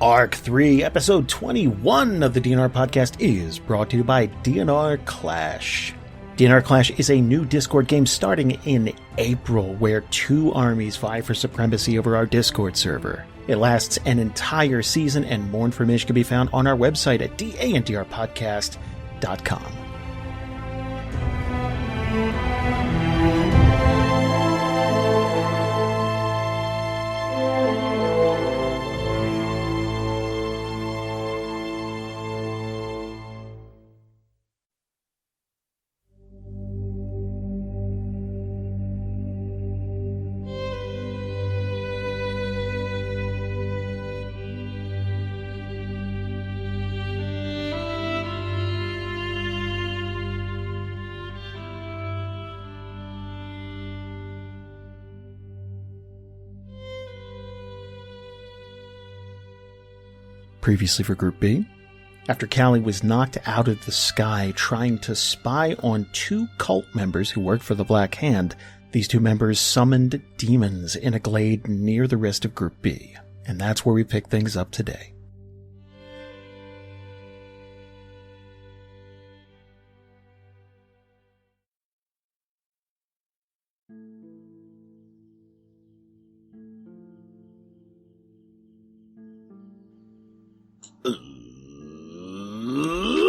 Arc 3, Episode 21 of the DNR podcast is brought to you by DNR Clash. DNR Clash is a new Discord game starting in April where two armies vie for supremacy over our Discord server. It lasts an entire season, and more information can be found on our website at dandrpodcast.com. Previously for Group B, after Kallie was knocked out of the sky trying to spy on two cult members who worked for the Black Hand, these two members summoned demons in a glade near the rest of Group B. And that's where we pick things up today.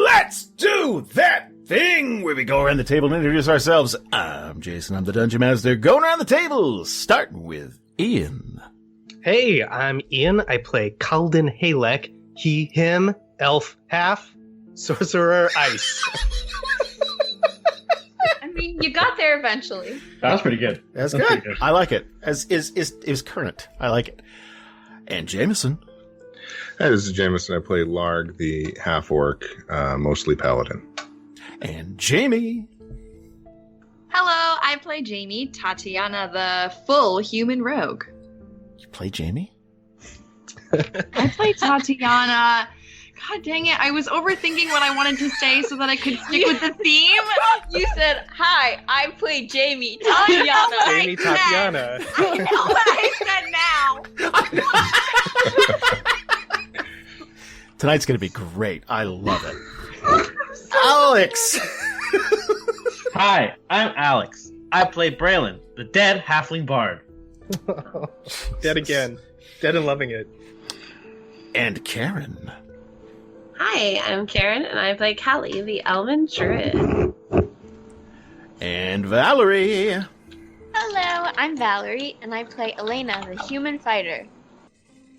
Let's do that thing where we go around the table and introduce ourselves. I'm Jason, I'm the Dungeon Master. Going around the table, starting with Ian. Hey, I'm Ian. I play Kalden Halek, he, him, elf, half, sorcerer, ice. I mean, you got there eventually. That was pretty good. That's good. I like it. As is current. I like it. And Jamieson. Hey, this is Jamieson. I play Larg, the half-orc, mostly paladin. And Jamie. Hello, I play Jamie, Tatiyana, the full human rogue. You play Jamie? I play Tatiyana. God dang it, I was overthinking what I wanted to say so that I could stick with the theme. You said, hi, I play Jamie, Tatiyana. Jamie, Tatiyana. I know what I said now. Tonight's going to be great. I love it. Alex! Hi, I'm Alex. I play Braylon, the dead halfling bard. Dead again. Dead and loving it. And Karen. Hi, I'm Karen, and I play Kallie, the elven druid. And Valerie. Hello, I'm Valerie, and I play Elena, the human fighter.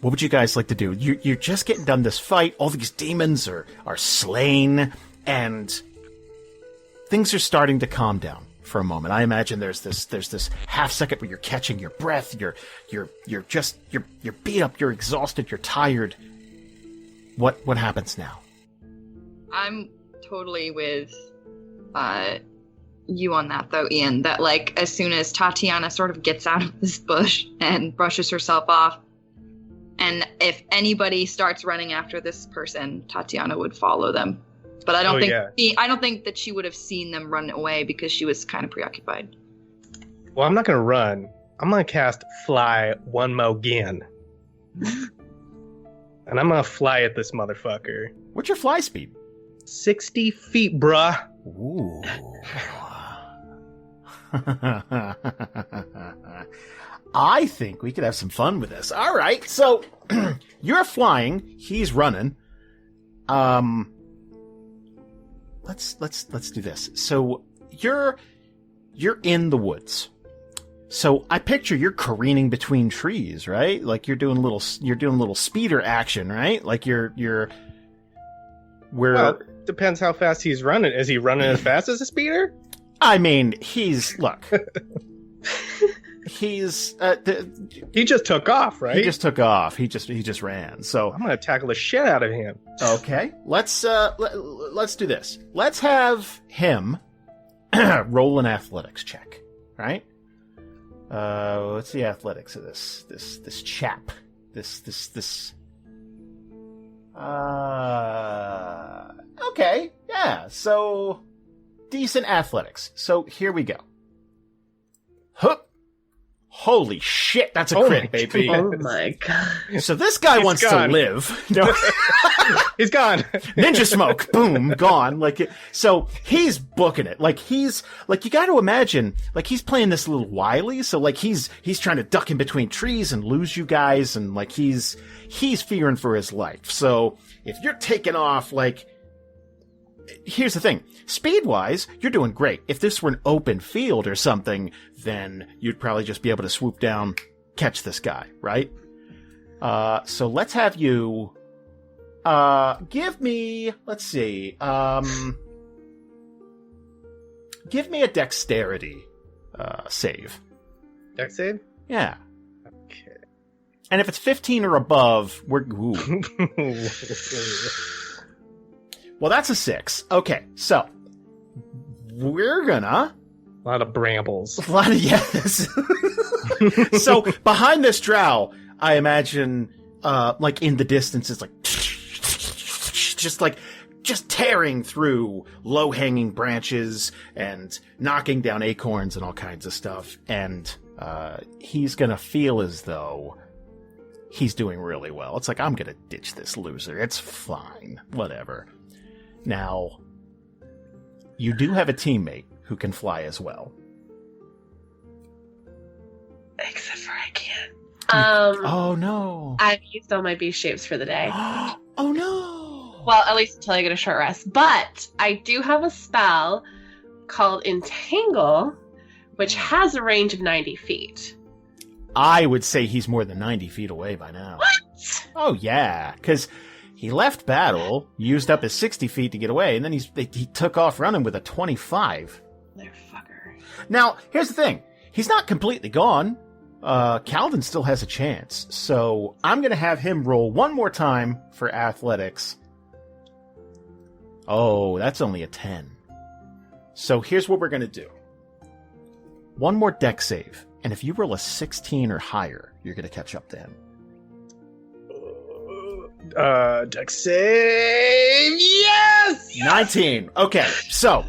What would you guys like to do? You're just getting done this fight. All these demons are slain, and things are starting to calm down for a moment. I imagine there's this half second where you're catching your breath. You're beat up. You're exhausted. You're tired. What happens now? I'm totally with you on that, though, Ian. That, like, as soon as Tatiyana sort of gets out of this bush and brushes herself off, and if anybody starts running after this person, Tatiyana would follow them. But I don't I don't think that she would have seen them run away because she was kind of preoccupied. Well, I'm not going to run. I'm going to cast Fly one more again. And I'm going to fly at this motherfucker. What's your fly speed? 60 feet, bruh. Ooh. I think we could have some fun with this. All right, so you're flying, he's running. Let's do this. So you're in the woods. So I picture you're careening between trees, right? Like you're doing a little speeder action, right? Like Well, depends how fast he's running. Is he running as fast as a speeder? I mean, look. He just took off, right? He just took off. He just ran. So I'm gonna tackle the shit out of him. Okay, let's do this. Let's have him roll an athletics check, right? What's the athletics of this chap? This. Okay, yeah. So decent athletics. So here we go. Hup. Holy shit, that's a crit, baby. Oh my god. So this guy wants gone. to live. No. He's gone. Ninja smoke, boom, gone. So he's booking it. You got to imagine, he's playing this little wily. So he's trying to duck in between trees and lose you guys, and he's fearing for his life. So if you're taking off, here's the thing. Speed-wise, you're doing great. If this were an open field or something, then you'd probably just be able to swoop down, catch this guy, right? So let's have you, give me, let's see, give me a dexterity, save. Dex save? Yeah. Okay. And if it's 15 or above, ooh. Well, that's a 6. Okay, so we're gonna... A lot of brambles. A lot of yes. So behind this drow, I imagine, in the distance, it's just tearing through low-hanging branches and knocking down acorns and all kinds of stuff. And he's gonna feel as though he's doing really well. It's I'm gonna ditch this loser. It's fine. Whatever. Now, you do have a teammate who can fly as well. Except for I can't. Oh no. I've used all my beast shapes for the day. Oh no. Well, at least until I get a short rest. But I do have a spell called Entangle, which has a range of 90 feet. I would say he's more than 90 feet away by now. What? Oh yeah, because he left battle, used up his 60 feet to get away, and then he took off running with a 25. Motherfucker. Now, here's the thing. He's not completely gone. Kalden still has a chance. So I'm going to have him roll one more time for athletics. Oh, that's only a 10. So here's what we're going to do. One more deck save. And if you roll a 16 or higher, you're going to catch up to him. Deck save. Yes. 19. Okay, so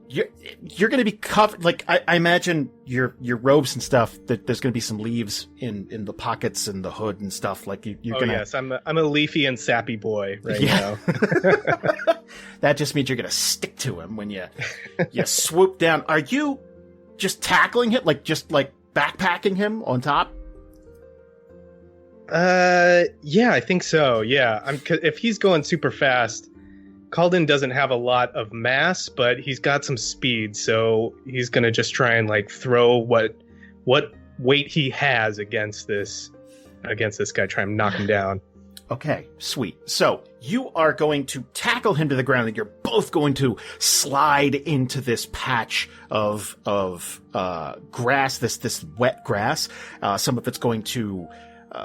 you're going to be covered. I imagine your robes and stuff. That there's going to be some leaves in the pockets and the hood and stuff. You're gonna. Yes, I'm a leafy and sappy boy right now. That just means you're going to stick to him when you swoop down. Are you just tackling him, backpacking him on top? Yeah, I think so. Yeah, if he's going super fast, Kalden doesn't have a lot of mass, but he's got some speed, so he's gonna just try and throw what weight he has against this guy, try and knock him down. Okay, sweet. So you are going to tackle him to the ground, and you're both going to slide into this patch of grass, this wet grass. Some of it's going to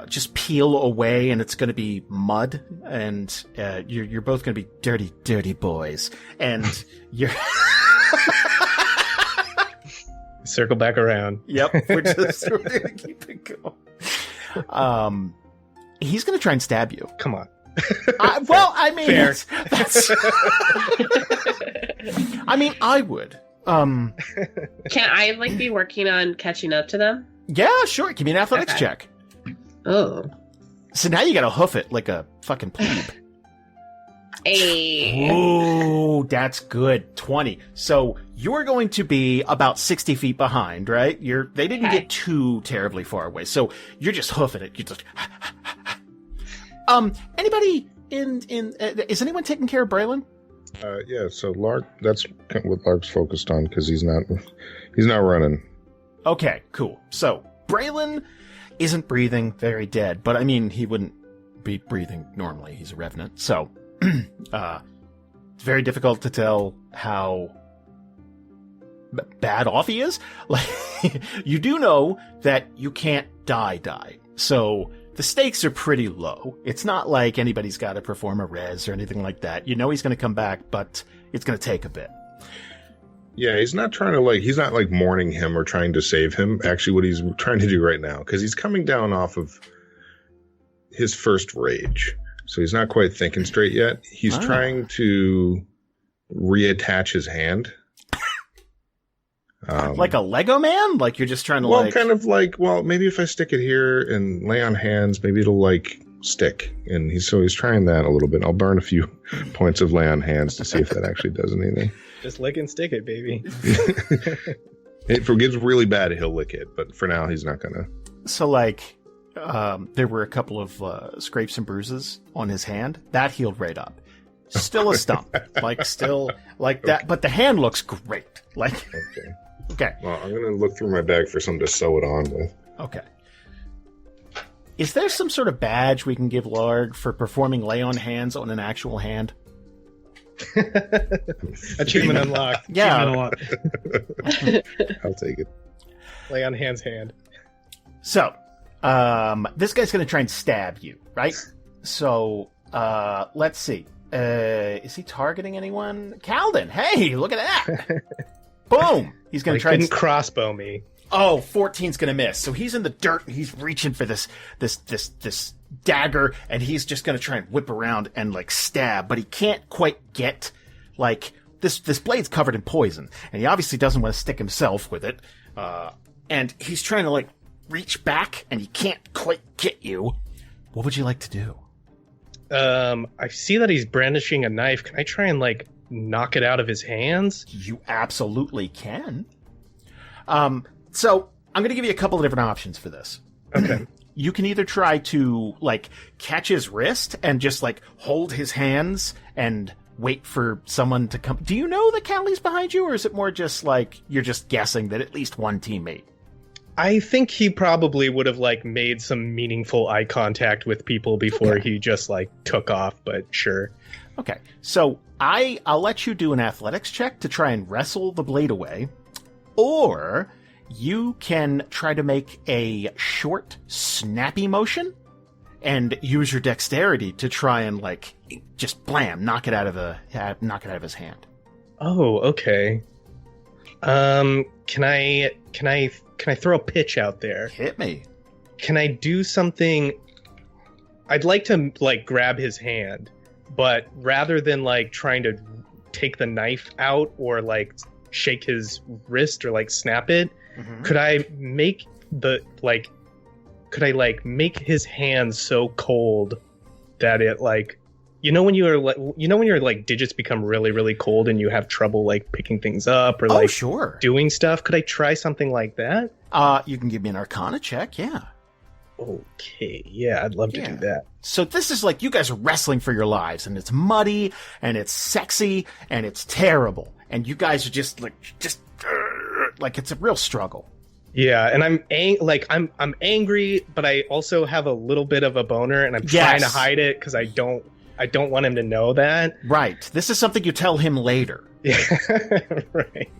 just peel away, and it's going to be mud, and you're both going to be dirty, dirty boys. And you're circle back around. Yep, we're going to keep it going. He's going to try and stab you. Come on. Fair. That's I mean, I would. Can I be working on catching up to them? Yeah, sure. Give me an athletics check. Oh. So now you gotta hoof it like a fucking plebe. Hey. Ooh, that's good. 20. So you're going to be about 60 feet behind, right? They didn't get too terribly far away. So you're just hoofing it. You just anybody is anyone taking care of Braylon? Yeah, so Larg, that's what Larg's focused on because he's not running. Okay, cool. So Braylon isn't breathing, very dead, but I mean, he wouldn't be breathing normally. He's a revenant. So, it's very difficult to tell how bad off he is. You do know that you can't die. So the stakes are pretty low. It's not like anybody's got to perform a res or anything like that. You know he's going to come back, but it's going to take a bit. Yeah, he's not trying to he's not mourning him or trying to save him. Actually, what he's trying to do right now, because he's coming down off of his first rage. So he's not quite thinking straight yet. He's trying to reattach his hand. Like a Lego man? Like you're just trying to kind of like, maybe if I stick it here and lay on hands, maybe it'll like stick. And he's trying that a little bit. I'll burn a few points of lay on hands to see if that actually does anything. Just lick and stick it, baby. If it gets really bad, he'll lick it. But for now, he's not gonna. So like, there were a couple of scrapes and bruises on his hand. That healed right up. Still a stump. Still like that. But the hand looks great. Like, okay. Well, I'm going to look through my bag for something to sew it on with. Okay. Is there some sort of badge we can give Larg for performing lay on hands on an actual hand? Achievement unlocked. Yeah. I'll take it. Lay on hands hand. So, this guy's going to try and stab you, right? So, let's see. Is he targeting anyone? Kalden, hey, look at that. Boom. He's going to try and crossbow me. Oh, 14's going to miss. So he's in the dirt and he's reaching for this dagger, and he's just going to try and whip around and like stab, but he can't quite get like this blade's covered in poison, and he obviously doesn't want to stick himself with it. And he's trying to like reach back and he can't quite get you. What would you like to do? I see that he's brandishing a knife. Can I try and like knock it out of his hands? You absolutely can. So I'm going to give you a couple of different options for this. Okay. You can either try to like catch his wrist and just like hold his hands and wait for someone to come. Do you know that Callie's behind you, or is it more just like you're just guessing that at least one teammate? I think he probably would have like made some meaningful eye contact with people before he just like took off, but sure. Okay. So I'll let you do an athletics check to try and wrestle the blade away, or you can try to make a short, snappy motion and use your dexterity to try and like just blam, knock it out of his hand. Oh, okay. Can I throw a pitch out there? Hit me. Can I do something? I'd like to like grab his hand, but rather than like trying to take the knife out or like shake his wrist or like snap it, could I make make his hand so cold that it like, when your like digits become really, really cold and you have trouble like picking things up or sure, doing stuff? Could I try something like that? You can give me an Arcana check, yeah. Okay, yeah, I'd love to do that. So this is like you guys are wrestling for your lives, and it's muddy, and it's sexy, and it's terrible, and you guys are just like it's a real struggle. Yeah, and I'm angry, but I also have a little bit of a boner, and I'm trying to hide it because I don't want him to know that. Right. This is something you tell him later. Yeah, right.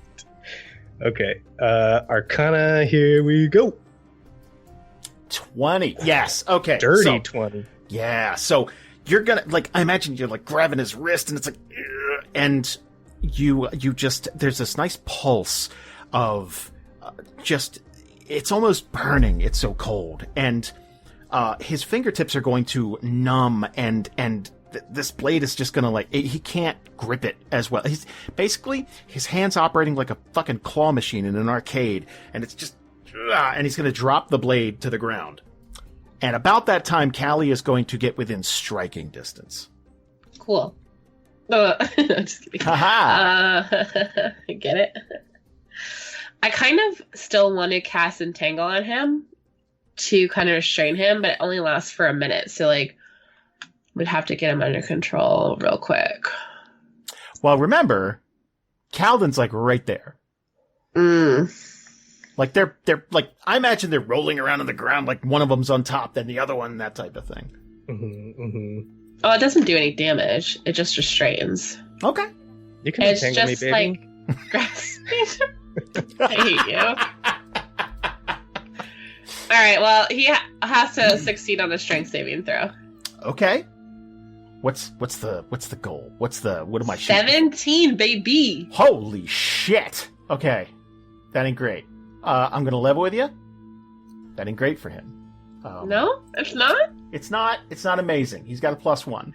Okay, Arcana, here we go. 20. Yes. Okay. Dirty 20. Yeah. So you're gonna like. I imagine you're like grabbing his wrist, and it's like, and you just there's this nice pulse of just it's almost burning. It's so cold, and his fingertips are going to numb, and this blade is just gonna like he can't grip it as well. He's basically his hand's operating like a fucking claw machine in an arcade, and it's just. And he's going to drop the blade to the ground. And about that time, Kallie is going to get within striking distance. Cool. Just kidding. Haha. Get it? I kind of still want to cast Entangle on him to kind of restrain him, but it only lasts for a minute. So, like, we'd have to get him under control real quick. Well, remember, Kalden's, like, right there. Like, they're like, I imagine they're rolling around on the ground, like one of them's on top, then the other one, that type of thing. Oh, it doesn't do any damage. It just restrains. Okay. You can it's entangle just me, baby. like grasping. I hate you. Alright, well, he has to succeed on a strength saving throw. Okay. What's the goal? What am I shooting? 17, baby! Holy shit! Okay. That ain't great. I'm gonna level with you. That ain't great for him. No, it's not? It's not. It's not amazing. He's got a +1.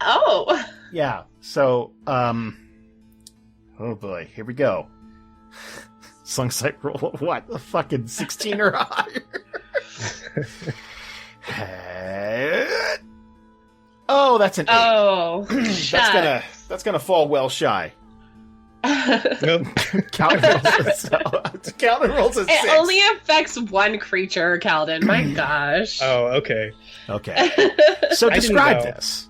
Oh. Yeah. So, oh boy, here we go. Slung sight roll, what? A fucking 16 or higher? Oh, that's an 8. Oh, that's gonna fall well shy. Nope. Kalden rolls a 6. It only affects one creature, Kalden. My gosh. Oh, okay. Okay. So I didn't describe know. this.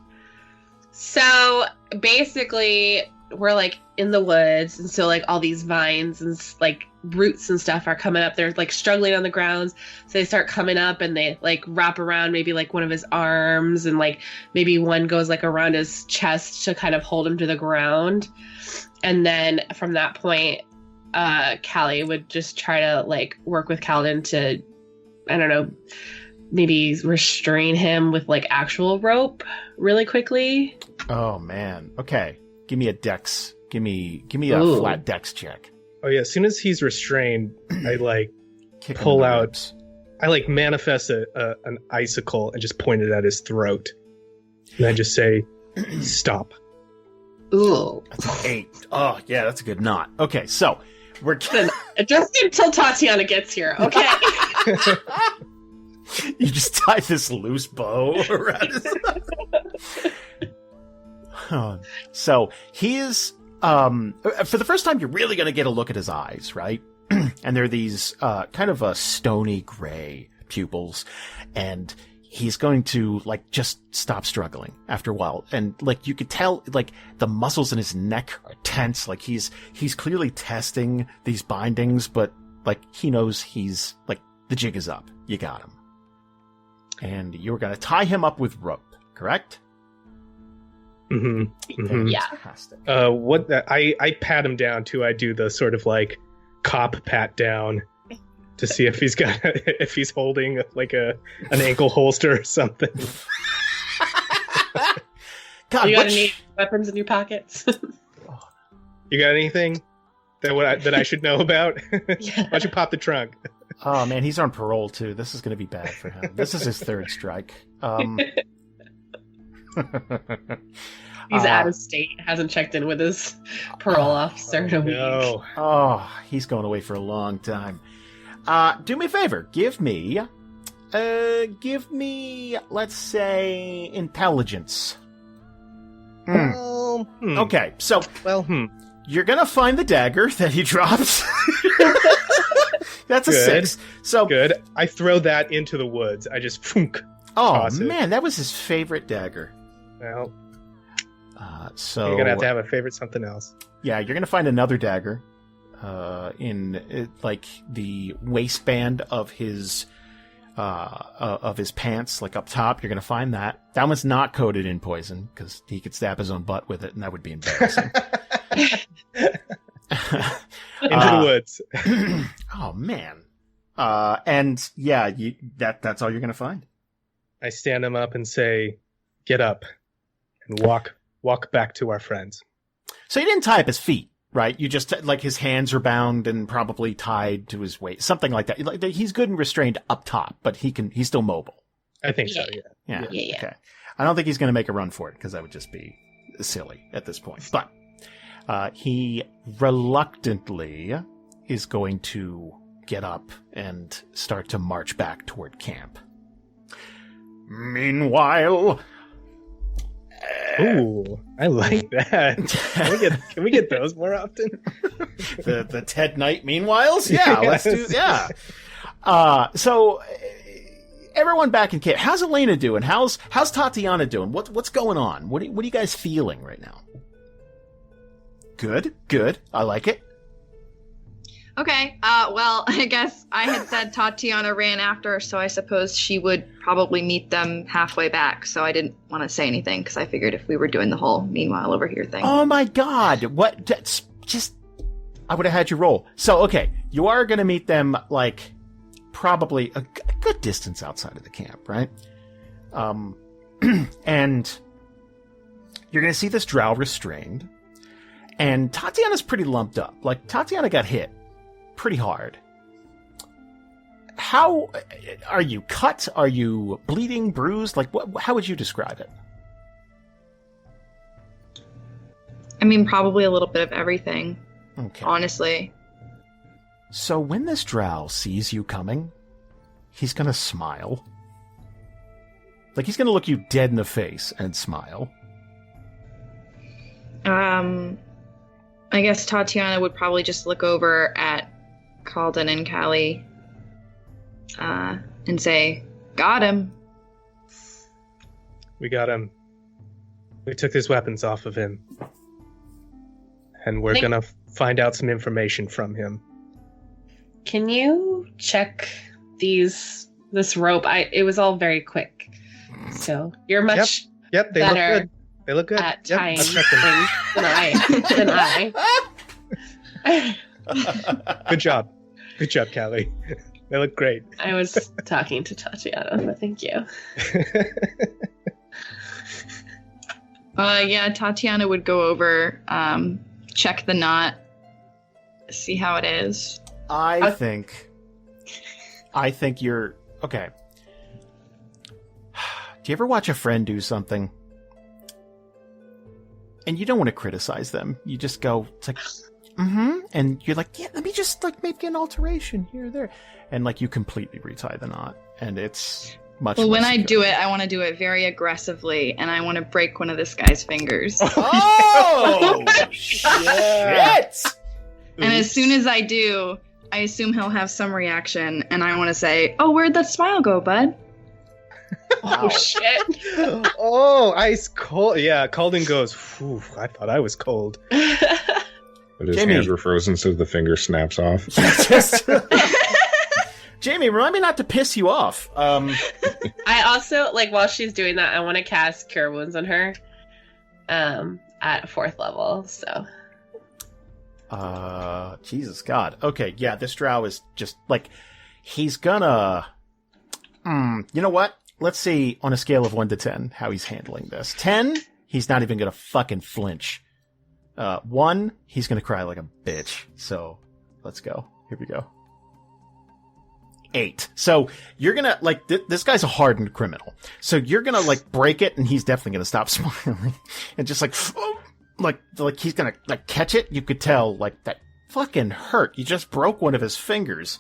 So basically, we're like in the woods, and so like all these vines and like roots and stuff are coming up. They're like struggling on the ground, so they start coming up and they like wrap around maybe like one of his arms, and like maybe one goes like around his chest to kind of hold him to the ground. And then from that point, Kallie would just try to like work with Kalden to, I don't know, maybe restrain him with like actual rope really quickly. Oh man. Okay. Give me a dex. Give me a Ooh. flat dex check. Oh yeah. As soon as he's restrained, I like Kick him pull in the out. ribs. I like manifest an icicle and just point it at his throat, and I just say, "Stop." Ooh. That's an 8. Oh yeah, that's a good knot. Okay, so we're Just until Tatiyana gets here, okay? you just tie this loose bow around his So he is for the first time you're really going to get a look at his eyes, right? And they're these kind of a stony gray pupils, and he's going to like just stop struggling after a while. And like you could tell like the muscles in his neck are tense, like he's clearly testing these bindings, but like he knows he's like the jig is up. You got him. And you're going to tie him up with rope, correct? Mm-hmm. Mm-hmm. Yeah. Fantastic. I pat him down too. I do the sort of like cop pat down to see if he's holding like an ankle holster or something. God, You got any weapons in your pockets? You got anything that I should know about? Yeah. Why don't you pop the trunk? Oh man, he's on parole too. This is going to be bad for him. This is his third strike. He's out of state, hasn't checked in with his parole officer in a week. No. Oh, he's going away for a long time. Do me a favor. Give me, let's say, intelligence. Okay, so you're gonna find the dagger that he dropped. That's a Good. 6. So Good. I throw that into the woods. I just oh toss it. man, that was his favorite dagger. Well, So you're gonna have a favorite something else. yeah, you're gonna find another dagger in like the waistband of his pants, like up top. You're gonna find that. That one's not coated in poison because he could stab his own butt with it, and that would be embarrassing. Into the woods. Oh man. And yeah, that's all you're gonna find. I stand him up and say, "Get up and walk back to our friends." So you didn't tie up his feet, right? You just like his hands are bound and probably tied to his waist, something like that. Like he's good and restrained up top, but he's still mobile. I think so. Yeah. Yeah. Yeah. Okay. I don't think he's going to make a run for it because that would just be silly at this point. But he reluctantly is going to get up and start to march back toward camp. Meanwhile, Ooh, I like that. Can we get those more often? the Ted Knight meanwhiles? Yeah, let's do So everyone back in camp. How's Elena doing? How's Tatiyana doing? What's going on? What are you guys feeling right now? Good. I like it. Okay, well, I guess I had said Tatiyana ran after, so I suppose she would probably meet them halfway back, so I didn't want to say anything, because I figured if we were doing the whole meanwhile over here thing. Oh my god, what? That's just... I would have had you roll. So, okay, you are going to meet them, like, probably a good distance outside of the camp, right? And you're going to see this drow restrained, and Tatiyana's pretty lumped up. Like, Tatiyana got hit pretty hard. How are you cut? Are you bleeding, bruised? Like, how would you describe it? I mean, probably a little bit of everything, Okay. honestly. So when this drow sees you coming, he's gonna smile. Like, he's gonna look you dead in the face and smile. I guess Tatiyana would probably just look over at Kalden and Kallie and say, "Got him." We got him. We took his weapons off of him. And we're gonna find out some information from him. Can you check this rope? It was all very quick. So you're much Yep, they better look good. They look good. at Yep, tying I'll things check them. than I. Good job. Good job, Kallie. They look great. I was talking to Tatiyana, but thank you. Yeah, Tatiyana would go over, check the knot, see how it is. I think you're... Okay. Do you ever watch a friend do something? And you don't want to criticize them. You just go, it's like, and you're like, yeah, let me just, like, make an alteration here or there. And, like, you completely retie the knot. And it's much Well, when less I secure. do it, I want to do it very aggressively, and I want to break one of this guy's fingers. Oh! Shit! And as soon as I do, I assume he'll have some reaction, and I want to say, "Oh, where'd that smile go, bud?" Oh, shit. Oh, ice cold. Yeah, Kalden goes, "Phew, I thought I was cold." But his Jamie. hands were frozen, so the finger snaps off. Just- Jamie, remind me not to piss you off. I also, like, while she's doing that, I want to cast Cure Wounds on her at 4th level, so... Jesus God. Okay, yeah, this drow is just, like, he's gonna... you know what? Let's see, on a scale of 1 to 10, how he's handling this. 10, he's not even gonna fucking flinch. 1, he's gonna cry like a bitch. So, let's go. Here we go. 8. So, you're gonna, like, this guy's a hardened criminal. So, you're gonna, like, break it, and he's definitely gonna stop smiling. And just, like, like he's gonna, like, catch it. You could tell, like, that fucking hurt. You just broke one of his fingers.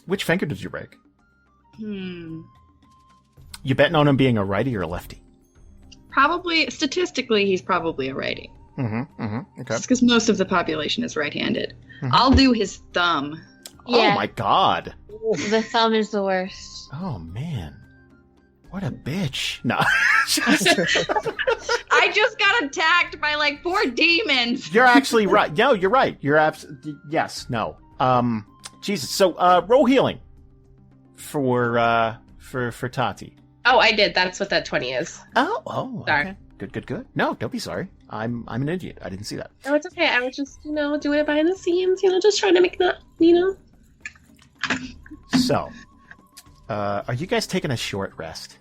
Which finger did you break? You betting on him being a righty or a lefty? Probably, statistically, he's probably a righty. Okay. Just because most of the population is right-handed. Mhm. I'll do his thumb. Yeah. Oh my God. The thumb is the worst. Oh man. What a bitch. No. I just got attacked by like 4 demons. You're actually right. No, you're right. You're absolutely, yes, no. Jesus. So, roll healing for Tati. Oh, I did. That's what that 20 is. Oh, Sorry. Okay. Good. No, don't be sorry. I'm an idiot. I didn't see that. Oh, it's okay. I was just, doing it behind the scenes, just trying to make that, So, are you guys taking a short rest?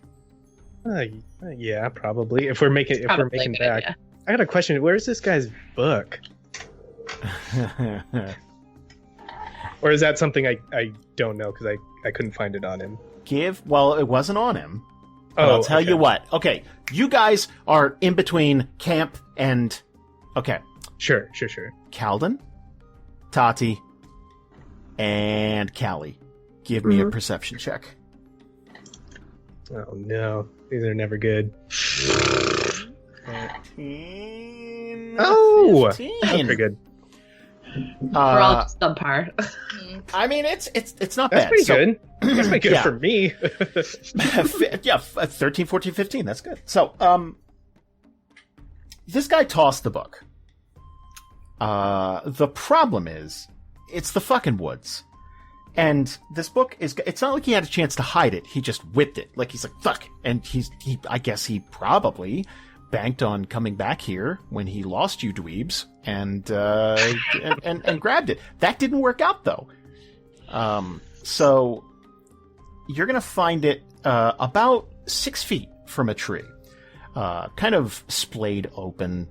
Yeah, probably. If we're making Probably a good back. idea. I got a question. Where's this guy's book? Or is that something I don't know because I couldn't find it on him? Well, it wasn't on him. But Oh, I'll tell okay. you what. Okay, you guys are in between camp and... Okay, Sure. Kalden, Tati, and Kallie. Give me a perception check. Oh no, these are never good. 13, Oh, 15. that's pretty good. We're all just subpar. I mean, it's not That's bad. pretty So- good. That's pretty good Yeah. for me. Yeah, 13, 14, 15. That's good. So, this guy tossed the book. The problem is, it's the fucking woods. And this book it's not like he had a chance to hide it. He just whipped it. Like, he's like, fuck. And I guess he probably banked on coming back here when he lost you dweebs and grabbed it. That didn't work out though. So you're going to find it, about 6 feet from a tree, kind of splayed open.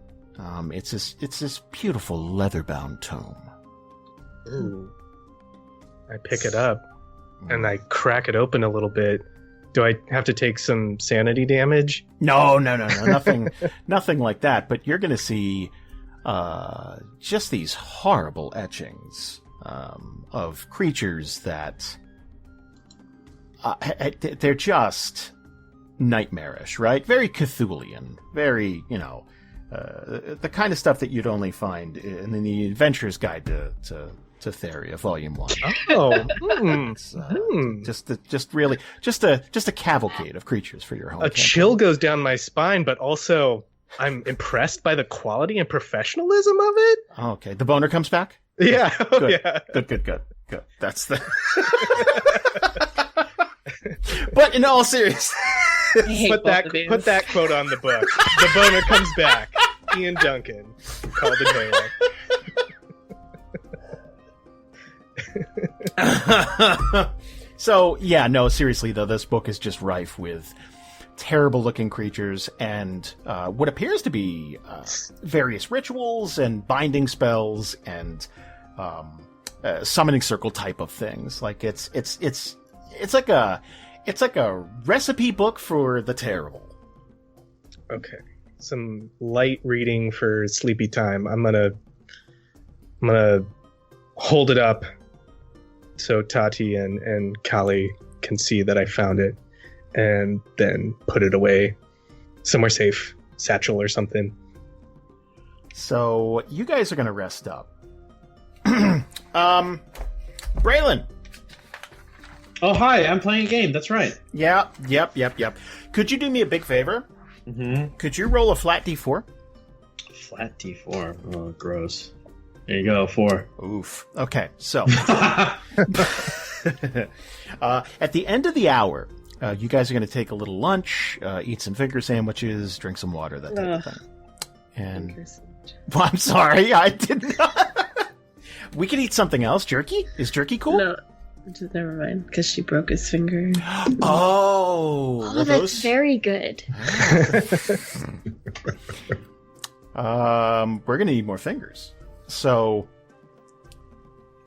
It's this beautiful leather-bound tome. Ooh. I pick it up and I crack it open a little bit. Do I have to take some sanity damage? No, nothing like that. But you're going to see just these horrible etchings of creatures that they're just nightmarish, right? Very Cthulhian, very, the kind of stuff that you'd only find in the Adventurer's Guide to Theria, Volume 1. Oh, just a cavalcade of creatures for your home. a chill goes down my spine, but also I'm impressed by the quality and professionalism of it. Okay, the boner comes back? Yeah, Good. yeah. Good. That's the... But in all seriousness... Put that quote on the book. The boner comes back. Ian Duncan, Kalden Halo. So, yeah, no, seriously, though, this book is just rife with terrible-looking creatures and what appears to be various rituals and binding spells and summoning circle type of things. Like it's like a recipe book for the terrible. Okay, some light reading for sleepy time. I'm gonna hold it up so Tati and Kallie can see that I found it, and then put it away somewhere safe, satchel or something. So you guys are gonna rest up. Braylon. Oh, hi, I'm playing a game. That's right. Yep. Could you do me a big favor? Mm-hmm. Could you roll a flat D4? Flat D4. Oh, gross. There you go, 4. Oof. Okay, so at the end of the hour, you guys are going to take a little lunch, eat some finger sandwiches, drink some water, that type of thing. And well, I'm sorry, I did not. We could eat something else. Jerky? Is jerky cool? No. Never mind, because she broke his finger. Oh, well, that's very good. We're gonna need more fingers. So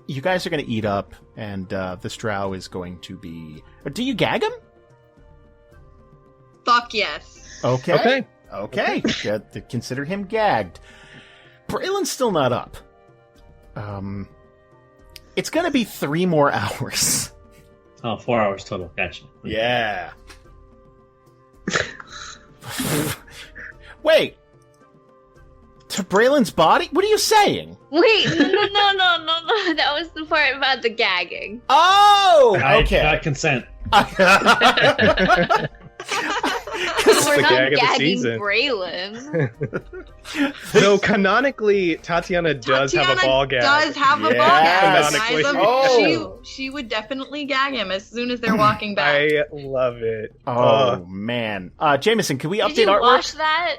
you guys are gonna eat up, and this drow is going to be. Do you gag him? Fuck yes. Okay. Consider him gagged. Braylon's still not up. It's gonna be 3 more hours. Oh, 4 hours total. Gotcha. Yeah. Wait. To Braylon's body? What are you saying? Wait, no. That was the part about the gagging. Oh! I Okay. consent. We're the not gag of the gagging season. Braylon. Though canonically, Tatiyana does have a ball gag. Does have a ball Yes. gag. Canonically. Guys, Oh. she would definitely gag him as soon as they're walking back. I love it. Oh, man. Jamieson, can we Did update you artwork? watch that?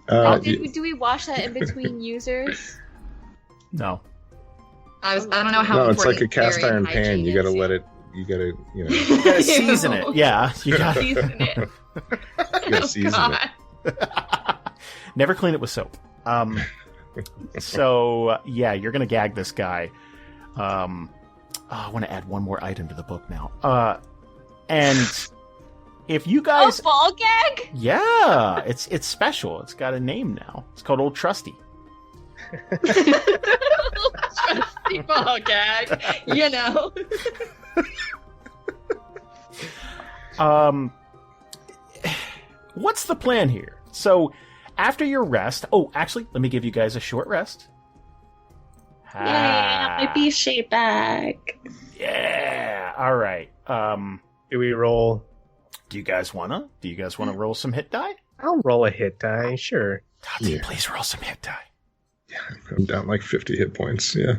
Uh, Do we watch that in between users? No. I don't know how. no, it's like a important cast dairy iron pan. hygiene You gotta is. let it. You gotta, You gotta season it. Yeah. You gotta Season it. you gotta season it. never clean it with soap. So, yeah, you're gonna gag this guy. I want to add one more item to the book now. And if you guys... Oh, ball gag? Yeah, it's special. It's got a name now. It's called Old Trusty. Trusty ball gag. You know. What's the plan here? So, after your rest... Oh, actually, let me give you guys a short rest. Yay, my beef shape back. Yeah. All right. Do we roll? Do you guys wanna roll some hit die? I'll roll a hit die, sure. Tati, Yeah. please roll some hit die. I'm down like 50 hit points. Yeah.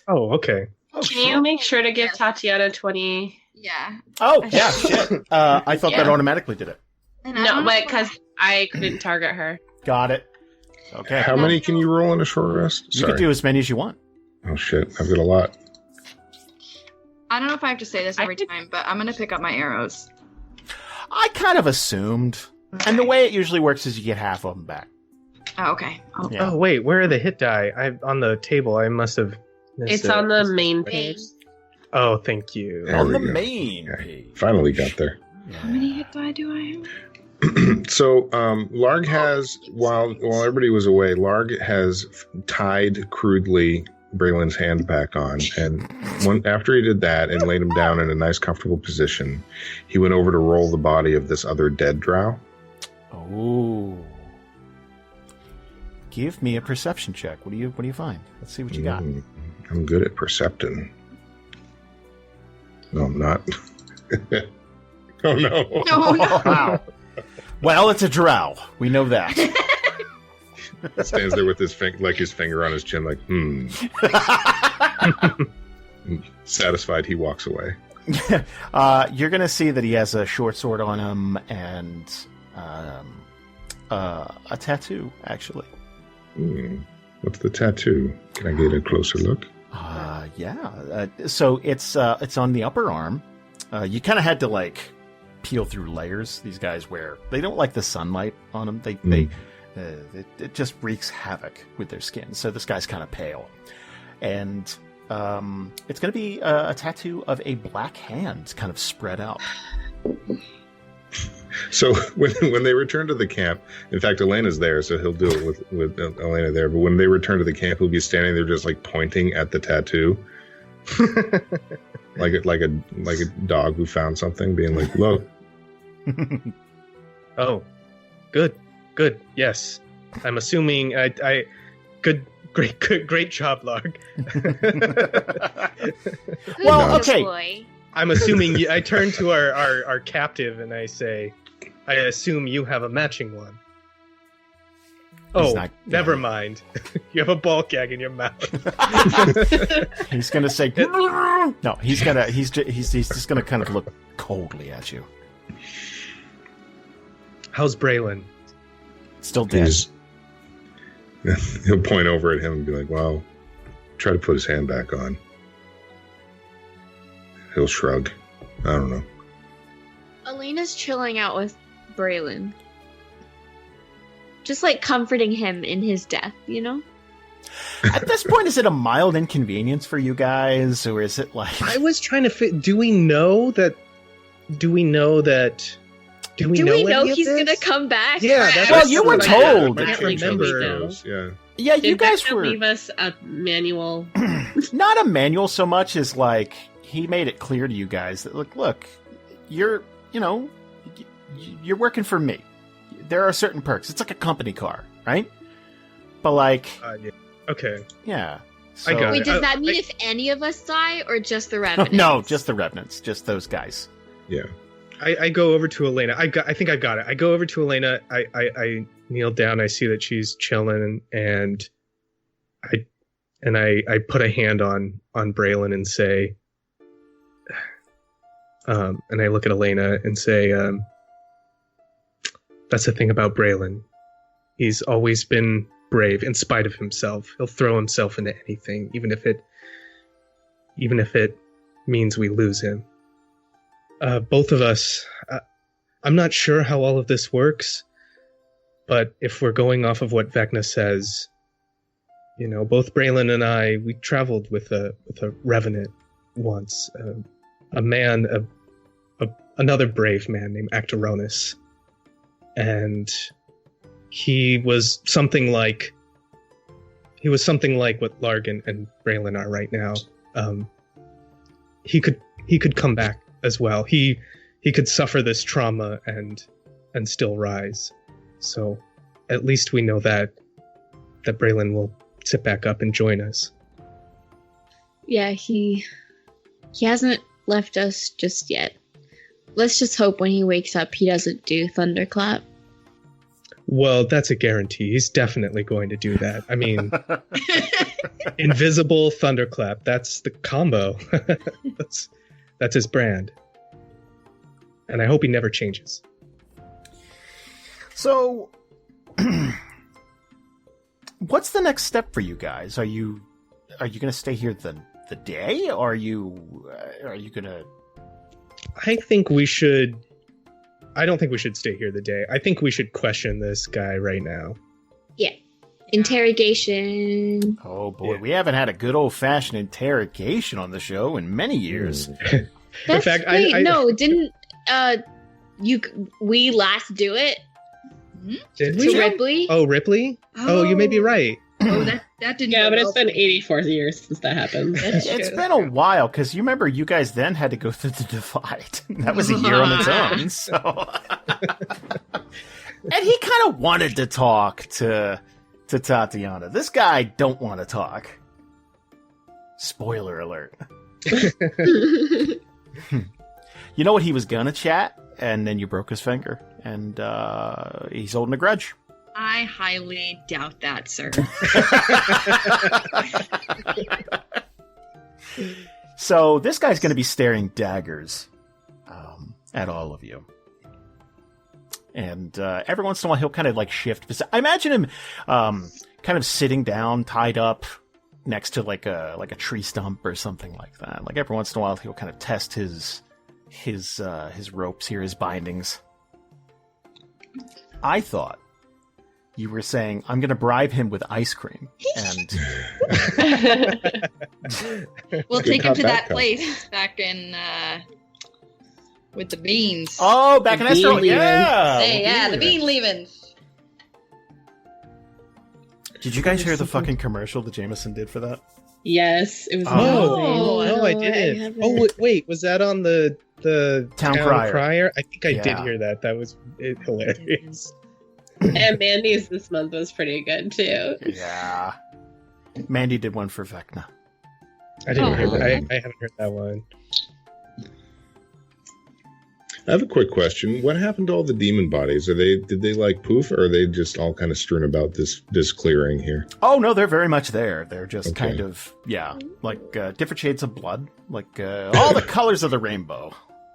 Oh, okay. Oh, Can you make sure to give Tatiyana 20? Yeah. Oh, yeah, shit. I thought that Yeah. automatically did it. And I No, don't but know because I couldn't target her. Got it. Okay. How many can you roll in a short rest? You Sorry. can do as many as you want. Oh shit, I've got a lot. I don't know if I have to say this every time, but I'm gonna pick up my arrows. I kind of assumed. And the way it usually works is you get half of them back. Oh, okay. Oh, Yeah. Oh wait, where are the hit die? On the table. I must have missed It's it. on the main page. Oh, thank you. There On we the go. main Yeah. page. Finally got there. how many hit die do I have? So Larg has, while everybody was away, Larg has tied crudely Braylon's hand back on, and after he did that and laid him down in a nice, comfortable position, he went over to roll the body of this other dead drow. Oh. Give me a perception check. What do you find? Let's see what you got. I'm good at percepting. No, I'm not. Oh no! No, no. Wow. Well, it's a drow. We know that. Stands there with his finger on his chin, like, Satisfied, he walks away. You're gonna see that he has a short sword on him and a tattoo, actually. What's the tattoo? Can I get a closer look? Yeah. So it's on the upper arm. You kind of had to like peel through layers. These guys they don't like the sunlight on them. It just wreaks havoc with their skin. So this guy's kind of pale, and it's going to be a tattoo of a black hand, kind of spread out. So when they return to the camp, in fact, Elena's there, so he'll do it with Elena there. But when they return to the camp, he'll be standing there just like pointing at the tattoo, like a dog who found something, being like, "Look." Oh, good. Yes, I'm assuming great job, Larg. Well, okay. Boy. I'm assuming I turn to our captive and I say, I assume you have a matching one. Never mind. You have a ball gag in your mouth. He's gonna say no. He's just gonna kind of look coldly at you. How's Braylon? Still dead. He'll point over at him and be like, "Well, try to put his hand back on." He'll shrug. I don't know. Elena's chilling out with Braylon. Just like comforting him in his death, you know? At this point, is it a mild inconvenience for you guys, or is it like... I was trying to do we know he's gonna come back? Yeah, that's Well, you were told. I can't remember. Yeah, you Did guys Becca were... leave us a manual? Not a manual so much as like, he made it clear to you guys that, look, you're working for me. There are certain perks. It's like a company car, right? But like... Yeah. Okay. Yeah. I got Wait, it. does that mean if any of us die, or just the Revenants? No, just the Revenants. Just those guys. Yeah. I go over to Elena. I think I got it. I go over to Elena. I kneel down. I see that she's chilling, and I put a hand on Braylon and say, and I look at Elena and say, that's the thing about Braylon. He's always been brave in spite of himself. He'll throw himself into anything, even if it means we lose him. Both of us, I'm not sure how all of this works, but if we're going off of what Vecna says, both Braylon and I, we traveled with a revenant once, another brave man named Actoronus, and he was something like what Larg and Braylon are right now. He could come back as well. He could suffer this trauma and still rise. So at least we know that Braylon will sit back up and join us. Yeah, he hasn't left us just yet. Let's just hope when he wakes up he doesn't do Thunderclap. Well, that's a guarantee. He's definitely going to do that. I mean, invisible Thunderclap. That's the combo. That's his brand. And I hope he never changes. So, what's the next step for you guys? Are you going to stay here the day, or are you going to... I don't think we should stay here the day. I think we should question this guy right now. Yeah. Interrogation. Oh boy, we haven't had a good old-fashioned interrogation on the show in many years. That's In fact, wait, no, didn't we last do it Did to we? Ripley. Oh, Ripley? Oh, you may be right. Oh, that didn't. Yeah, go but well it's been for me. 84 years since that happened. It's been a while, because you remember you guys then had to go through the divide. That was a year on its own, so... And he kind of wanted to talk to Tatiyana. This guy don't want to talk. Spoiler alert. You know what, he was gonna chat, and then you broke his finger, and he's holding a grudge. I highly doubt that, sir. So this guy's going to be staring daggers at all of you. And every once in a while, he'll kind of like shift. I imagine him kind of sitting down, tied up next to like a tree stump or something like that. Like every once in a while, he'll kind of test his ropes here, his bindings. I thought you were saying, I'm going to bribe him with ice cream. And We'll Good take him cop, to bad that cop. place back in with the beans. oh, back in The bean Esther, leaving. yeah, Hey, yeah, the bean leavings. Did you guys hear the fucking commercial that Jamieson did for that? Yes, it was Oh. amazing. No, I I didn't. haven't. Oh, wait, was that on the Town Crier. I think I did Yeah. hear that. That was hilarious. And Mandy's this month was pretty good too. Yeah. Mandy did one for Vecna. I didn't hear Oh. that. I haven't heard that one. I have a quick question. What happened to all the demon bodies? Did they like poof, or are they just all kind of strewn about this clearing here? Oh, no, they're very much there. They're just Okay. kind of, yeah, like different shades of blood, like all the colors of the rainbow.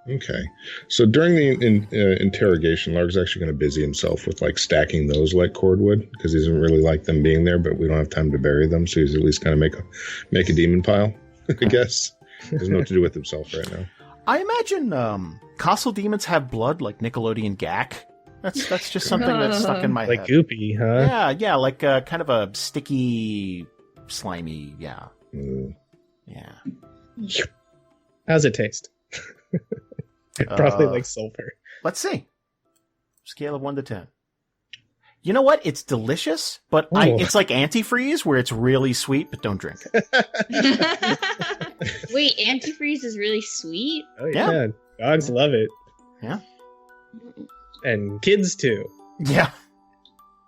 Okay, so during the interrogation, Larg's actually going to busy himself with like stacking those like cordwood because he doesn't really like them being there, but we don't have time to bury them, so he's at least going to make a demon pile. I guess he doesn't know what to do with himself right now. I imagine Castle demons have blood like Nickelodeon Gak. That's just something that's stuck in my Like head. goopy, huh? Yeah, like kind of a sticky, slimy, yeah. Mm. Yeah. How's it taste? Probably Uh, like sulfur. Let's see. Scale of 1 to 10. You know what? It's delicious, but Oh. it's like antifreeze where it's really sweet, but don't drink it. Wait, antifreeze is really sweet. Oh Yeah. yeah, dogs love it. Yeah. And kids too. Yeah.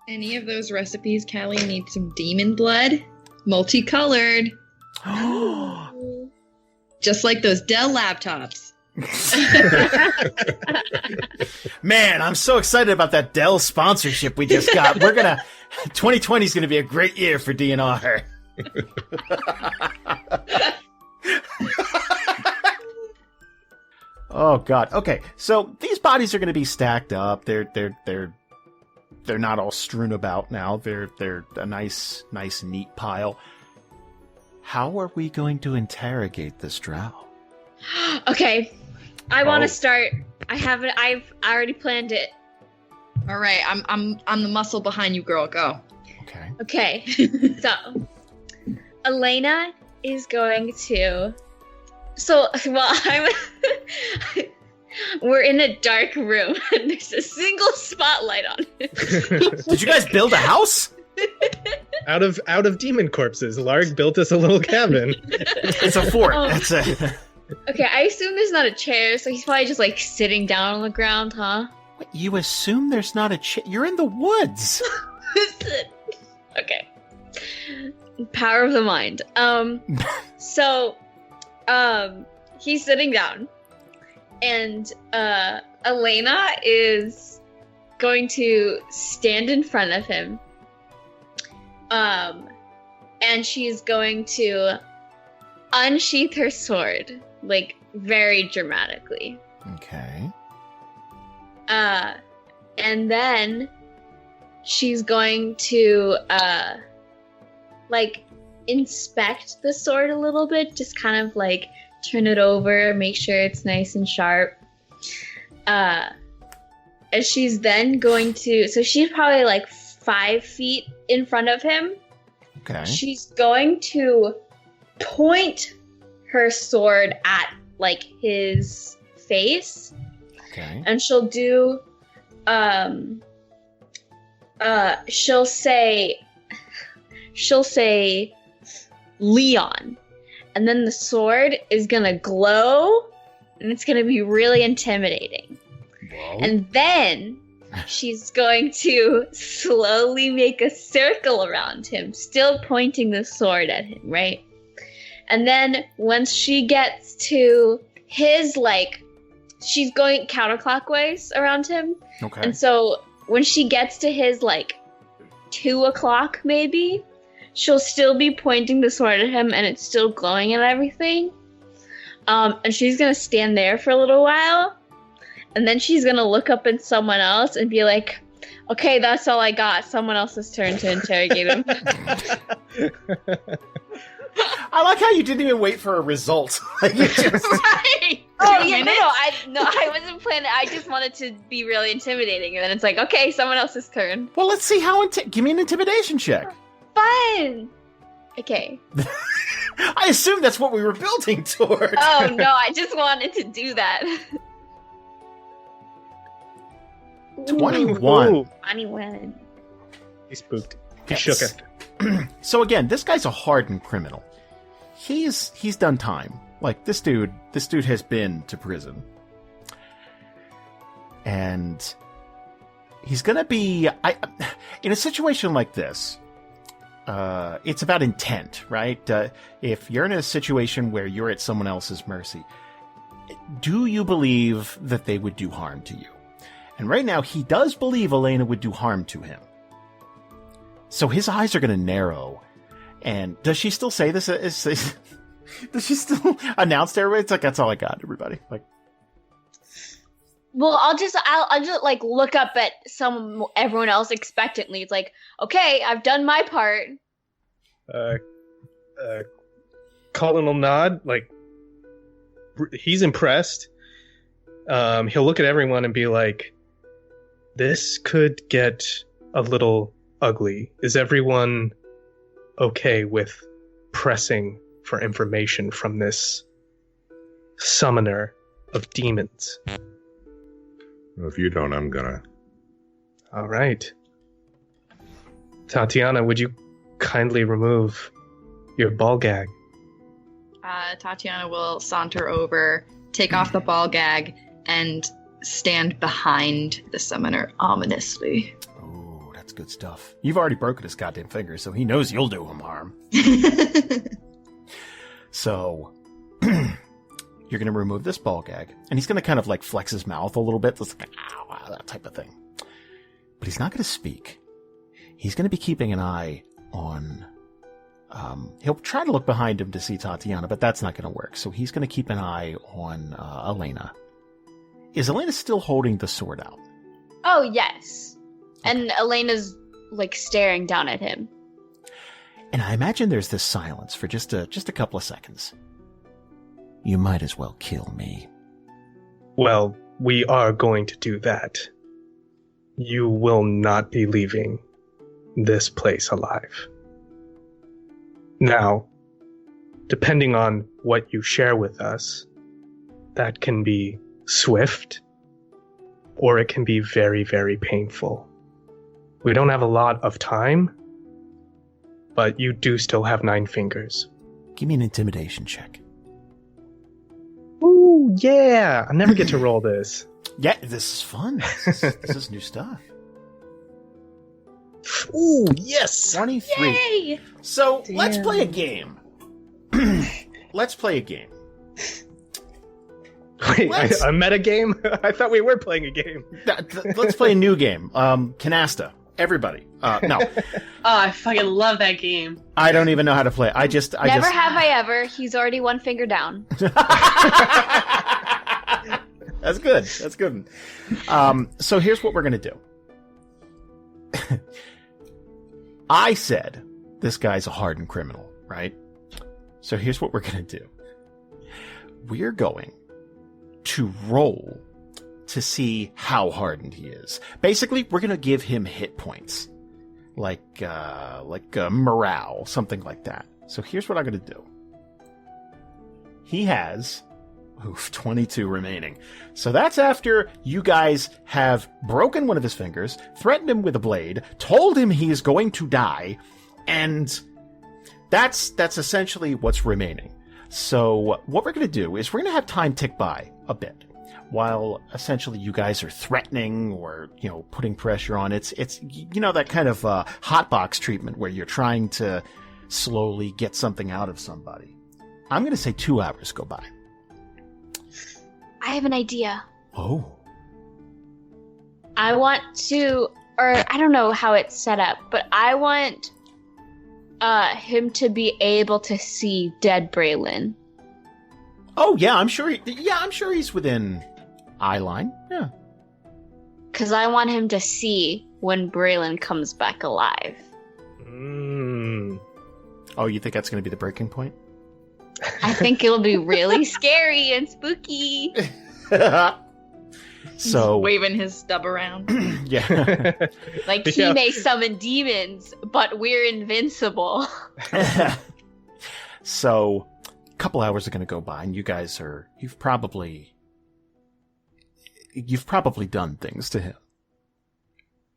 Any of those recipes, Kallie, need some demon blood, multicolored, just like those Dell laptops. Man, I'm so excited about that Dell sponsorship we just got. 2020 is going to be a great year for DNR. Oh God. Okay, so these bodies are going to be stacked up. They're not all strewn about now. They're a nice, neat pile. How are we going to interrogate this drow? Okay, I want Oh. to start. I already planned it. All right, I'm the muscle behind you, girl. Go. Okay. Okay, so Elena is going to. So, well, we're in a dark room and there's a single spotlight on it. Did you guys build a house? out of demon corpses, Larg built us a little cabin. It's a fort. Oh. That's a. Okay, I assume there's not a chair, so he's probably just like sitting down on the ground, huh? You assume there's not a You're in the woods. Okay. Power of the mind. So, he's sitting down, and Elena is going to stand in front of him. And she's going to unsheath her sword, like very dramatically. Okay. And then she's going to like inspect the sword a little bit, just kind of like turn it over, make sure it's nice and sharp. And she's then going to, so she's probably like 5 feet in front of him. Okay. She's going to point her sword at like his face Okay. And she'll do, she'll say Leon. And then the sword is gonna glow, and it's gonna be really intimidating. Whoa. And then she's going to slowly make a circle around him, still pointing the sword at him, right? And then once she gets to his, like, she's going counterclockwise around him. Okay. And so when she gets to his, like, 2 o'clock maybe, she'll still be pointing the sword at him and it's still glowing and everything. And she's going to stand there for a little while. And then she's going to look up at someone else and be like, okay, that's all I got. Someone else's turn to interrogate him. I like how you didn't even wait for a result. Like, you just... Right. Oh, yeah, I wasn't planning. I just wanted to be really intimidating. And then it's like, okay, someone else's turn. Well, let's see how... Give me an intimidation check. Fun! Okay. I assume that's what we were building toward. Oh, no, I just wanted to do that. 21. Ooh, 21. he spooked. He Yes. shook it. So again, this guy's a hardened criminal. He's done time. Like, this dude has been to prison. And he's gonna be... in a situation like this, it's about intent, right? If you're in a situation where you're at someone else's mercy, do you believe that they would do harm to you? And right now, he does believe Elena would do harm to him. So his eyes are going to narrow. And does she still say this? Does she still announce to everybody? It's like, that's all I got, everybody. Like, Well, I'll just like look up at everyone else expectantly. It's like, okay, I've done my part. Kalden will nod, like he's impressed. He'll look at everyone and be like, "This could get a little ugly. Is everyone okay with pressing for information from this summoner of demons?" Well, if you don't, I'm gonna. All right. Tatiyana, would you kindly remove your ball gag? Tatiyana will saunter over, take off the ball gag, and stand behind the summoner ominously. oh, that's good stuff. You've already broken his goddamn finger, so he knows you'll do him harm. So, you're going to remove this ball gag, and he's going to kind of like flex his mouth a little bit, just like, ow, that type of thing. But he's not going to speak. He's going to be keeping an eye on... he'll try to look behind him to see Tatiyana, but that's not going to work. So he's going to keep an eye on Elena. Is Elena still holding the sword out? Oh, yes. And Elena's like staring down at him. And I imagine there's this silence for just a couple of seconds. You might as well kill me. Well, we are going to do that. You will not be leaving this place alive. Now, depending on what you share with us, that can be swift, or it can be very, very painful. We don't have a lot of time, but you do still have 9 fingers. Give me an intimidation check. Ooh, yeah! I never get to roll this. Yeah, this is fun. This is new stuff. Ooh, yes! 23. Yay! So, let's Damn. play a game. Let's play a game. Wait, Let's- a meta game? I thought we were playing a game. Let's play a new game. Canasta. Everybody. No, Oh, I fucking love that game. I don't even know how to play. I Never have I ever. He's already 1 finger down. That's good. That's good. So here's what we're going to do. I said this guy's a hardened criminal, right? So here's what we're going to do. We're going to roll to see how hardened he is. Basically, we're going to give him hit points. Like morale, something like that. So here's what I'm going to do. He has... Oof, 22 remaining. So that's after you guys have broken one of his fingers, threatened him with a blade, told him he is going to die, and that's essentially what's remaining. So what we're going to do is we're going to have time tick by a bit while essentially you guys are threatening or, putting pressure on. It's that kind of hotbox treatment where you're trying to slowly get something out of somebody. I'm going to say 2 hours go by. I have an idea. Oh. I want to, or I don't know how it's set up, but I want him to be able to see dead Braylon. Oh yeah, I'm sure he's within eye line. Yeah. Because I want him to see when Braylon comes back alive. Oh, you think that's going to be the breaking point? I think it'll be really scary and spooky. So waving his stub around. Yeah. Like he may summon demons, but we're invincible. So a couple hours are going to go by, and you guys you've probably done things to him.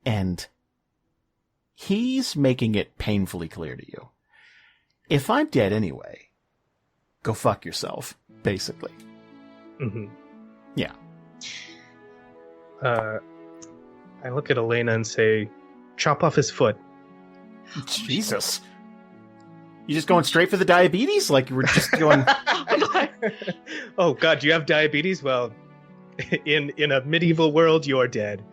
And he's making it painfully clear to you. If I'm dead anyway, go fuck yourself, basically. Mm-hmm. Yeah. I look at Elena and say, chop off his foot. Jesus. You just going straight for the diabetes? Like you were just going... Oh, God, do you have diabetes? Well, in a medieval world, you're dead.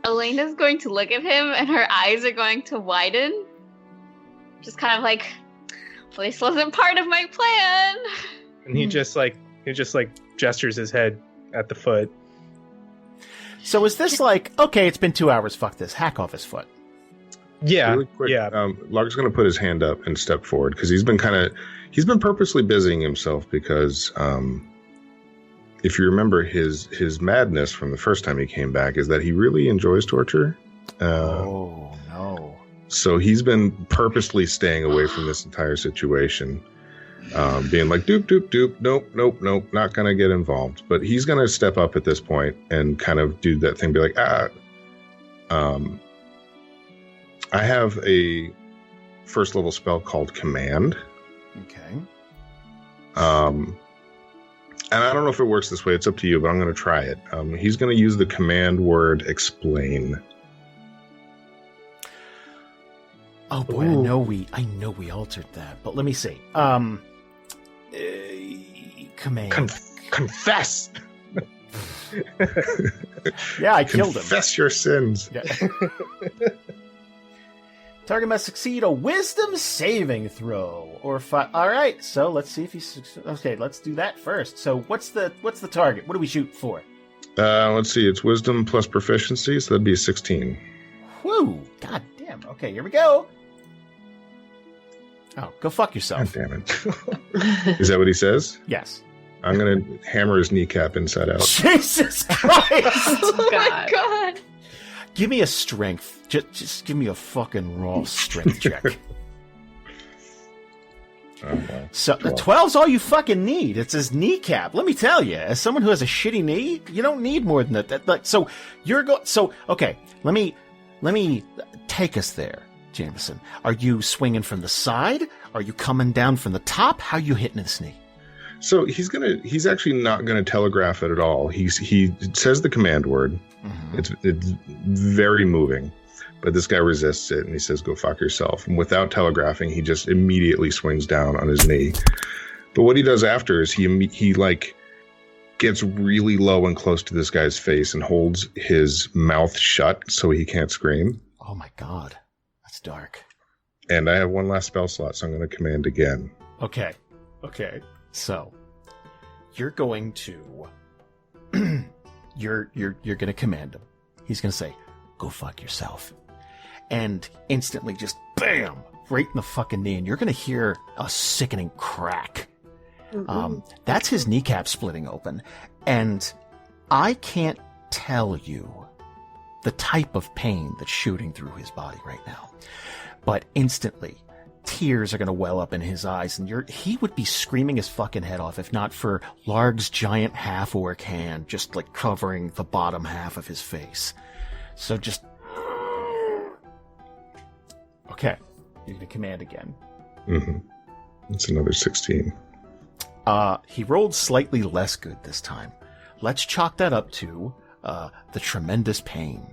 Elena's going to look at him and her eyes are going to widen. Just kind of like, well, this wasn't part of my plan. And he just gestures his head at the foot. So is this like, okay, it's been 2 hours, fuck this, hack off his foot? Yeah, really quick, yeah. Larg's going to put his hand up and step forward because he's been purposely busying himself because if you remember his madness from the first time he came back is that he really enjoys torture. Oh, no. So he's been purposely staying away from this entire situation, being like, doop, doop, doop, nope, not going to get involved. But he's going to step up at this point and kind of do that thing, be like, I have a first level spell called Command. Okay. And I don't know if it works this way. It's up to you, but I'm going to try it. He's going to use the command word explain. Oh boy, Ooh. I know we altered that, but let me see. Command. Confess. Yeah, I killed him. Confess your sins. Yeah. Target must succeed a wisdom saving throw or all right, so let's see if he's okay. Let's do that first. So what's the target? What do we shoot for? Let's see. It's wisdom plus proficiency, so that'd be a 16. Whew! God damn. Okay, here we go. Oh, go fuck yourself. God damn it. Is that what he says? Yes. I'm gonna hammer his kneecap inside out. Jesus Christ! Oh my god. Give me a strength. Just give me a fucking raw strength check. Okay. So 12's all you fucking need. It's his kneecap. Let me tell you, as someone who has a shitty knee, you don't need more than that. So you're okay. Let me take us there, Jamieson. Are you swinging from the side? Are you coming down from the top? How are you hitting his knee? So he's actually not gonna telegraph it at all. He says the command word. Mm-hmm. It's very moving, but this guy resists it and he says, "Go fuck yourself." And without telegraphing, he just immediately swings down on his knee. But what he does after is he like gets really low and close to this guy's face and holds his mouth shut so he can't scream. Oh my god, that's dark. And I have one last spell slot, so I'm going to command again. Okay. So you're going to you're going to command him. He's going to say, "Go fuck yourself," and instantly, just bam, right in the fucking knee, and you're going to hear a sickening crack. That's his kneecap splitting open, and I can't tell you the type of pain that's shooting through his body right now, but instantly tears are going to well up in his eyes, and he would be screaming his fucking head off if not for Larg's giant half-orc hand just, like, covering the bottom half of his face. So just... Okay. You're going to command again. Mm-hmm. It's another 16. He rolled slightly less good this time. Let's chalk that up to the tremendous pain.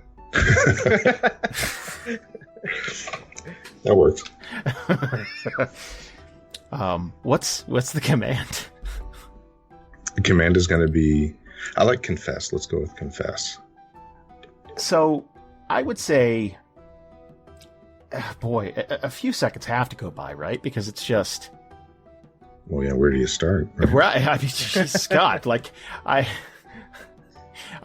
That works. What's the command? The command is going to be... I like confess. Let's go with confess. So, I would say... boy, a few seconds have to go by, right? Because it's just... Well, yeah, where do you start? Right. I mean, geez, Scott, like, I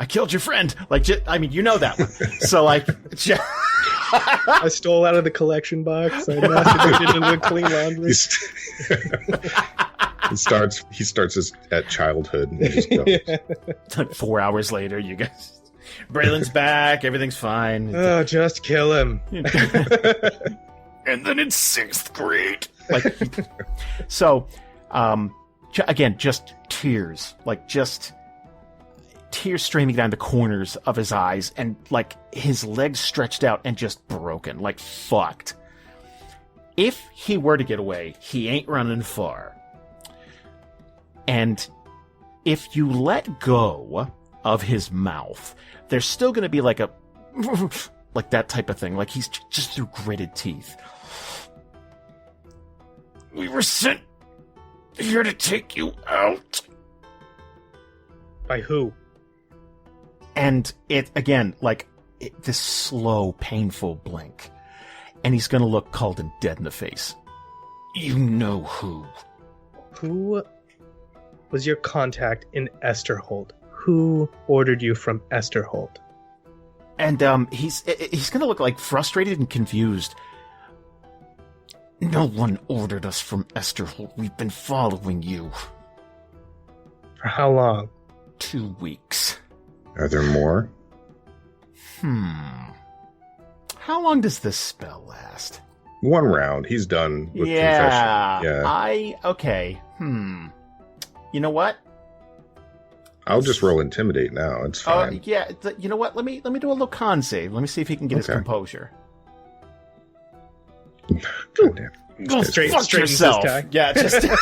killed your friend. Like, you know that one. So, like... I stole out of the collection box. I masturbated into the clean laundry. He starts at childhood and just goes. Yeah. Like 4 hours later, you guys... Braylon's back, everything's fine. Oh, just kill him. And then in 6th grade. Like, so, again, just tears. Like, just... tears streaming down the corners of his eyes, and like his legs stretched out and just broken, like fucked. If he were to get away, he ain't running far. And if you let go of his mouth, there's still going to be like a like that type of thing, like he's just through gritted teeth. We were sent here to take you out. By who? And it, again, like, this slow, painful blink. And he's gonna look Kalden dead in the face. You know who. Who was your contact in Esterhold? Who ordered you from Esterhold? And, he's gonna look, like, frustrated and confused. No one ordered us from Esterhold. We've been following you. For how long? 2 weeks. Are there more? How long does this spell last? 1 round. He's done with confession. Yeah. Okay. You know what? I'll just roll intimidate now. It's fine. You know what? Let me do a little con save. Let me see if he can get his composure. God damn. Go fuck yourself. Yeah, just Right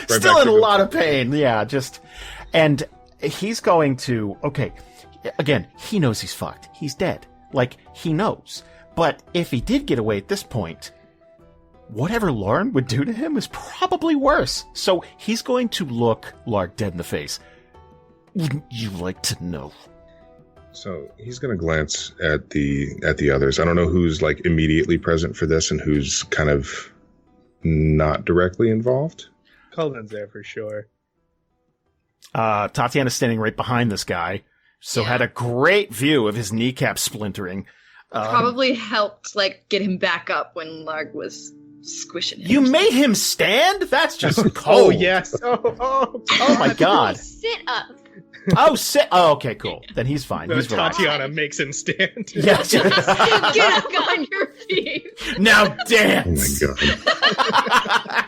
still back in to a the- lot of pain. Yeah, and he's going to, okay, again, he knows he's fucked. He's dead. Like, he knows. But if he did get away at this point, whatever Lauren would do to him is probably worse. So he's going to look Larg dead in the face. Wouldn't you like to know? So he's going to glance at the others. I don't know who's like immediately present for this and who's kind of not directly involved. Kalden's there for sure. Tatiyana's standing right behind this guy, so had a great view of his kneecap splintering. Probably helped, like, get him back up when Larg was squishing him. You made him stand? That's just cold. Oh, yes. Oh my god. Sit up. Oh, okay, cool. Then he's fine. No, He's relaxed. Tatiana makes him stand. Yeah. Get up on your feet. Now Oh dance. my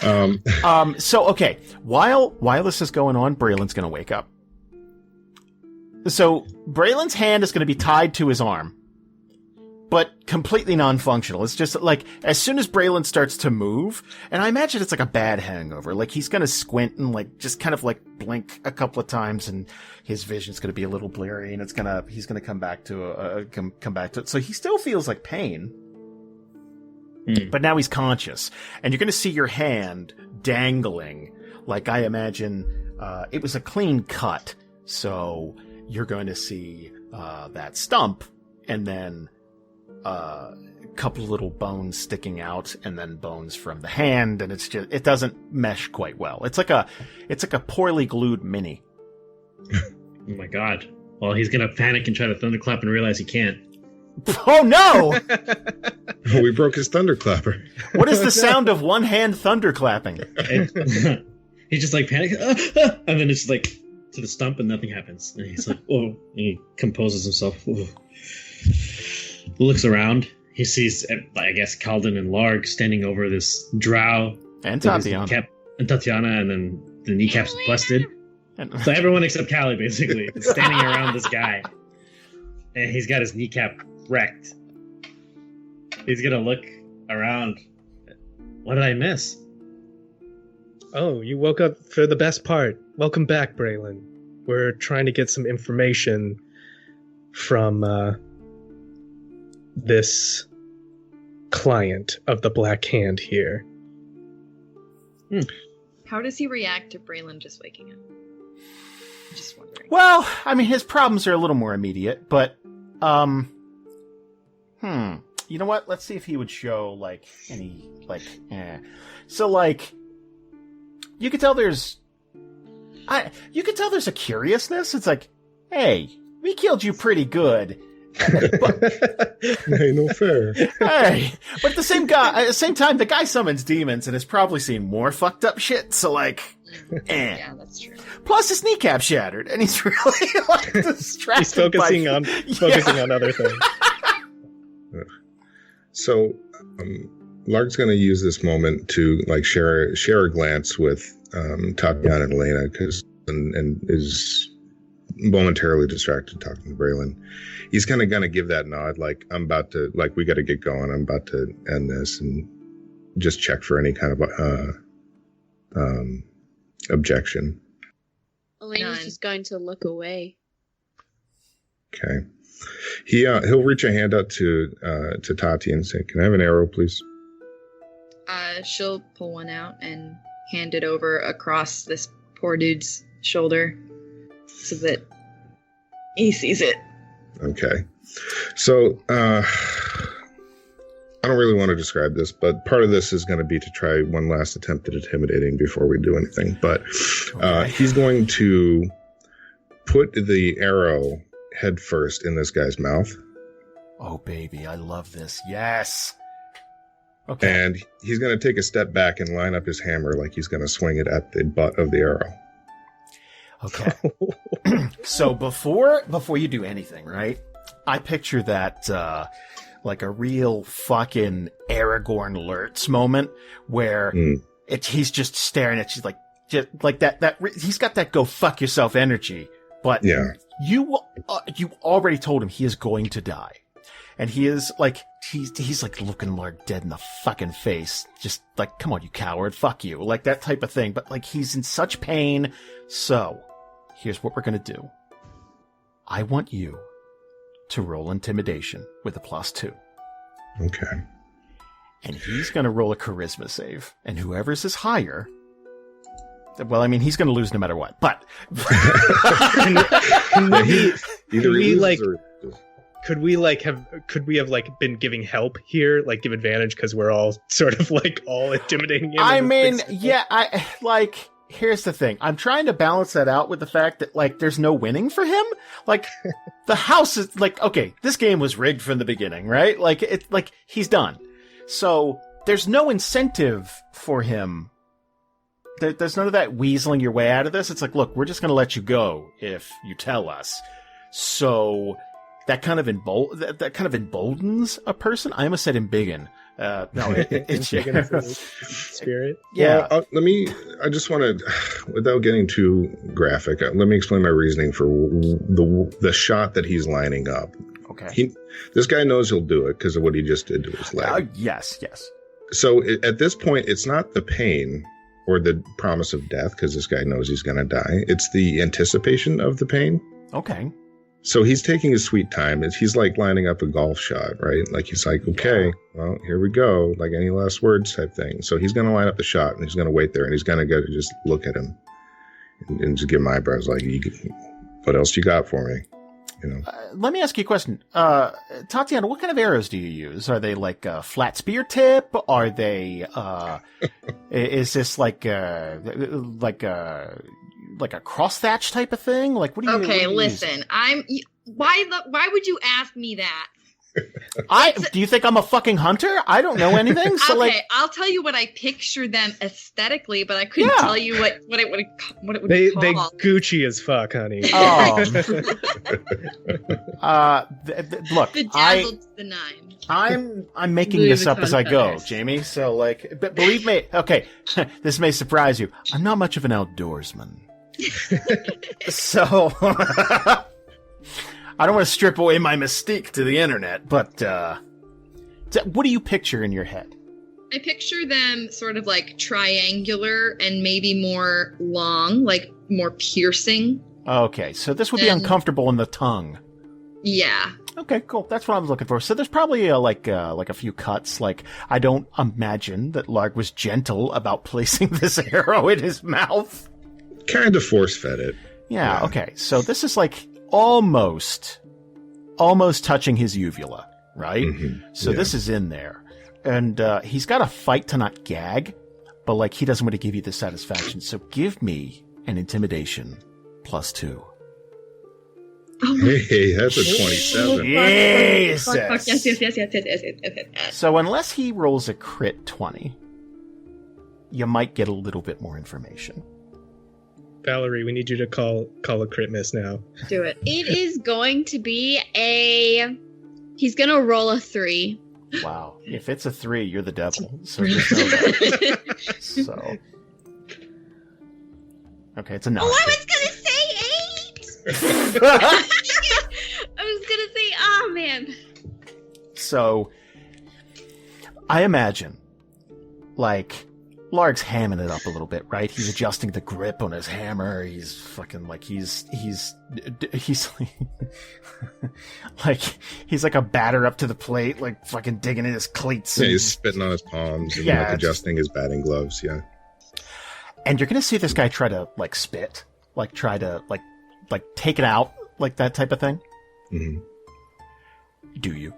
god. So okay, while this is going on, Braylon's gonna wake up. So Braylon's hand is gonna be tied to his arm, but completely non-functional. It's just like as soon as Braylon starts to move, and I imagine it's like a bad hangover. Like he's gonna squint and like just kind of like blink a couple of times, and his vision's gonna be a little blurry, and he's gonna come back to come back to it. So he still feels like pain. But now he's conscious, and you're going to see your hand dangling, like I imagine it was a clean cut. So you're going to see that stump, and then a couple little bones sticking out, and then bones from the hand, and it doesn't mesh quite well. It's like a poorly glued mini. Oh my god. Well, he's gonna panic and try to thunderclap and realize he can't. Oh no! We broke his thunderclapper. What is the sound of one hand thunderclapping? He's just like panic, and then it's like to the stump and nothing happens. And he's like, oh, and he composes himself. Looks around. he sees, I guess, Kalden and Larg standing over this drow. And with his Tatiyana. kneecap- and Tatiyana, and then the kneecaps Elena. busted. And- So everyone except Kallie, basically, is standing around this guy. And he's got his kneecap wrecked. He's gonna look around. What did I miss? Oh, you woke up for the best part. Welcome back, Braylon. We're trying to get some information from this client of the Black Hand here. How does he react to Braylon just waking up? I'm just wondering. Well, I mean, his problems are a little more immediate, but, you know what? Let's see if he would show, like, any, like, So, like, you could tell there's a curiousness. It's like, hey, we killed you pretty good. But, Hey, no fair. hey, but at the same time, the guy summons demons and has probably seen more fucked up shit. So, like, Yeah, that's true. Plus, his kneecap shattered, and he's really like distracted. He's focusing on other things. So, Larg's going to use this moment to like share a glance with Tatiyana and Elena and is momentarily distracted talking to Braylon. He's kind of going to give that nod, like I'm about to, like we got to get going. I'm about to end this, and just check for any kind of objection. Elena's None. just going to look away. Okay. He'll reach a hand out to Tati and say, "Can I have an arrow, please?" She'll pull one out and hand it over across this poor dude's shoulder so that he sees it. Okay. So, I don't really want to describe this, but part of this is going to be to try one last attempt at intimidating before we do anything. But he's going to put the arrow head first in this guy's mouth. Oh, baby, I love this. Yes. Okay. And he's going to take a step back and line up his hammer like he's going to swing it at the butt of the arrow. Okay. So before you do anything, right? I picture that like a real fucking Aragorn Lurtz moment where he's just staring at you like that he's got that go fuck yourself energy, but Yeah. you already told him he is going to die. And he is like, he's like looking Larg dead in the fucking face. Just like, come on, you coward. Fuck you. Like that type of thing. But like, he's in such pain. So here's what we're going to do. I want you to roll intimidation with a +2. Okay. And he's going to roll a charisma save. And whoever's is higher, well, I mean, he's going to lose no matter what, but. Could we have been giving help here, like give advantage because we're all sort of like all intimidating him? I mean, yeah, here's the thing. I'm trying to balance that out with the fact that like there's no winning for him. Like the house is like, okay, this game was rigged from the beginning, right? Like he's done. So there's no incentive for him. There's none of that weaseling your way out of this. It's like, look, we're just going to let you go if you tell us. So that kind of emboldens a person. I almost said embiggen. No, it's spirit. Yeah. Well, I just want to, without getting too graphic, let me explain my reasoning for the shot that he's lining up. Okay. This guy knows he'll do it because of what he just did to his leg. Yes. So at this point, it's not the pain or the promise of death because this guy knows he's going to die. It's the anticipation of the pain. Okay. So he's taking his sweet time. He's like lining up a golf shot, right? Like he's like, okay, well, here we go. Like any last words type thing. So he's going to line up the shot and he's going to wait there and he's going to go to just look at him and just give him eyebrows like, what else you got for me? You know. Let me ask you a question. Tatiyana, what kind of arrows do you use? Are they like a flat spear tip? Are they, is this like a cross thatch type of thing? Like, what do you? Okay, what do you listen. use? Why would you ask me that? Do you think I'm a fucking hunter? I don't know anything. So Okay, I'll tell you what I picture them aesthetically, but I couldn't tell you what it would They be called. Gucci as fuck, honey. Oh. Look, Bedazzled to the nine. I'm making Louis this up Vuitton as I go, feathers. Jamie. So but believe me, okay, this may surprise you. I'm not much of an outdoorsman. So I don't want to strip away my mystique to the internet, but what do you picture in your head? I picture them sort of like triangular and maybe more long, like more piercing. Okay, so this would be uncomfortable in the tongue. Yeah. Okay, cool. That's what I was looking for. So there's probably like a few cuts. Like, I don't imagine that Larg was gentle about placing this arrow in his mouth. Kind of force fed it. Yeah, okay. So this is like almost touching his uvula, right? Mm-hmm. So this is in there. And he's got to fight to not gag, but like he doesn't want to give you the satisfaction. So give me an intimidation +2. Hey, that's a 27. Jesus. Fuck, yes. So unless he rolls a crit 20, you might get a little bit more information. Valerie, we need you to call a crit miss now. Do it. It is going to be he's gonna roll a 3. Wow. If it's a 3, you're the devil. So just know that. So. Okay, it's a 9. Oh, I was gonna say 8! I was gonna say, oh man. So, I imagine, like, Larg's hamming it up a little bit, right? He's adjusting the grip on his hammer. He's fucking like he's like he's like a batter up to the plate, like fucking digging in his cleats. Yeah, and- he's spitting on his palms and Yeah, like it's- adjusting his batting gloves. Yeah. And you're gonna see this guy try to like spit, like try to like take it out, like that type of thing. hmm Do you?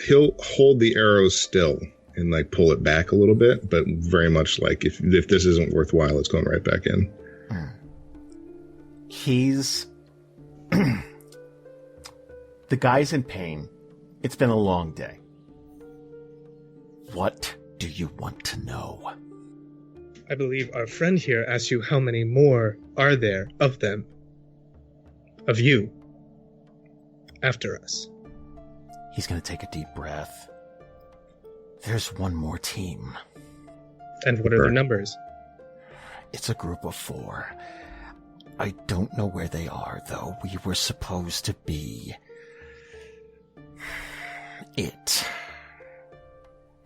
He'll hold the arrow still and like pull it back a little bit, but very much like if this isn't worthwhile, it's going right back in. He's the guy's in pain. It's been a long day. What do you want to know? I believe our friend here asked you how many more are there of them. Of you. After us. He's going to take a deep breath. There's one more team. And what are their numbers? It's a group of 4. I don't know where they are, though. We were supposed to be it.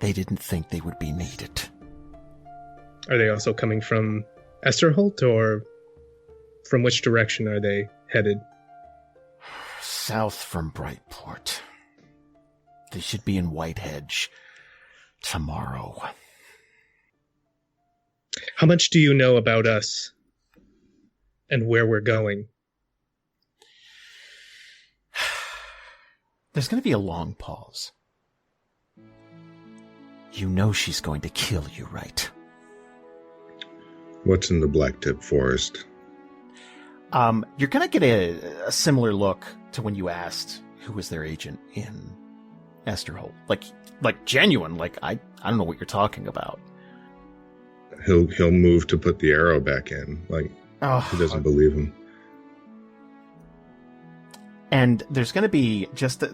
They didn't think they would be needed. Are they also coming from Esterholt, or from which direction are they headed? South from Brightport. They should be in Whitehedge tomorrow. How much do you know about us? And where we're going? There's going to be a long pause. You know she's going to kill you, right? What's in the Blacktip Forest? You're going to get a similar look to when you asked who was their agent in Esterholt. Like genuine, like I don't know what you're talking about. He'll move to put the arrow back in. Like he doesn't believe him. And there's going to be just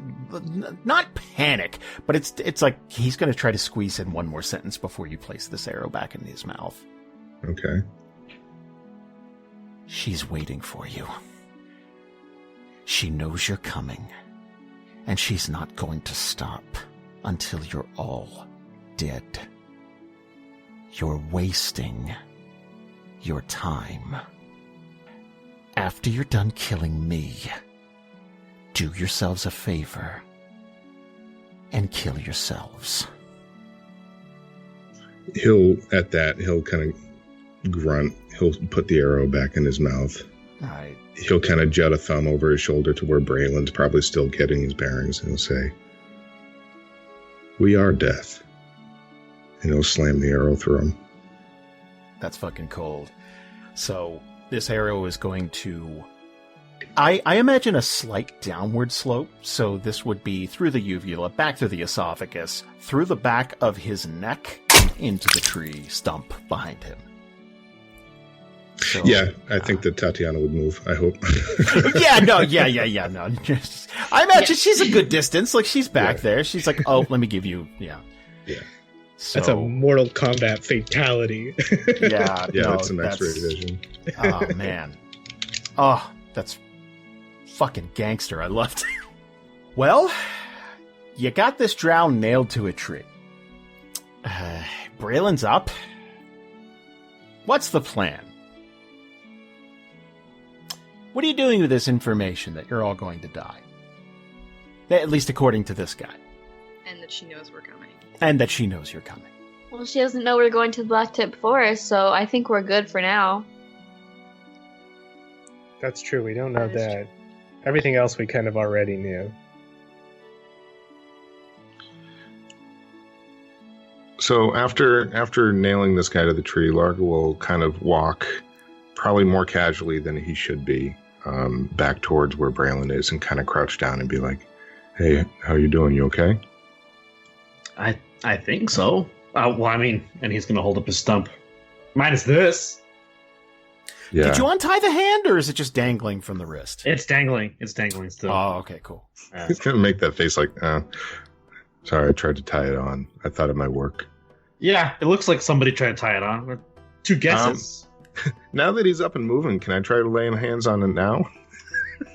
not panic, but it's like he's going to try to squeeze in one more sentence before you place this arrow back in his mouth. Okay. She's waiting for you. She knows you're coming, and she's not going to stop until you're all dead. You're wasting your time. After you're done killing me, do yourselves a favor and kill yourselves. He'll kind of grunt. He'll put the arrow back in his mouth. Right. He'll kind of jut a thumb over his shoulder to where Braylon's probably still getting his bearings, and he'll say, "We are death." And he'll slam the arrow through him. That's fucking cold. So this arrow is going to I imagine a slight downward slope, so this would be through the uvula, back through the esophagus, through the back of his neck, into the tree stump behind him. So, Yeah, I think that Tatiyana would move. I hope. no. I imagine she's a good distance. Like, she's back there. She's like, oh, let me give you, Yeah. So, That's a Mortal Kombat fatality. yeah, Yeah, no, it's an X-ray vision. Oh, man. Oh, that's fucking gangster. I loved it. Well, you got this drow nailed to a tree. Braylon's up. What's the plan? What are you doing with this information that you're all going to die? At least according to this guy. And that she knows we're coming. And that she knows you're coming. Well, she doesn't know we're going to the Blacktip Forest, so I think we're good for now. That's true. We don't know That is that. Everything else we kind of already knew. So after nailing this guy to the tree, Larg will kind of walk, probably more casually than he should be, back towards where Braylon is and kind of crouch down and be like, "Hey, how you doing? You okay?" I think so. Well, I mean, and he's gonna hold up his stump. Minus this. Yeah. Did you untie the hand, or is it just dangling from the wrist? It's dangling. It's dangling still. Oh, okay, cool. He's gonna make that face like, sorry, I tried to tie it on. I thought it might work. Yeah, it looks like somebody tried to tie it on. Two guesses. Now that he's up and moving, can I try to lay hands on it now?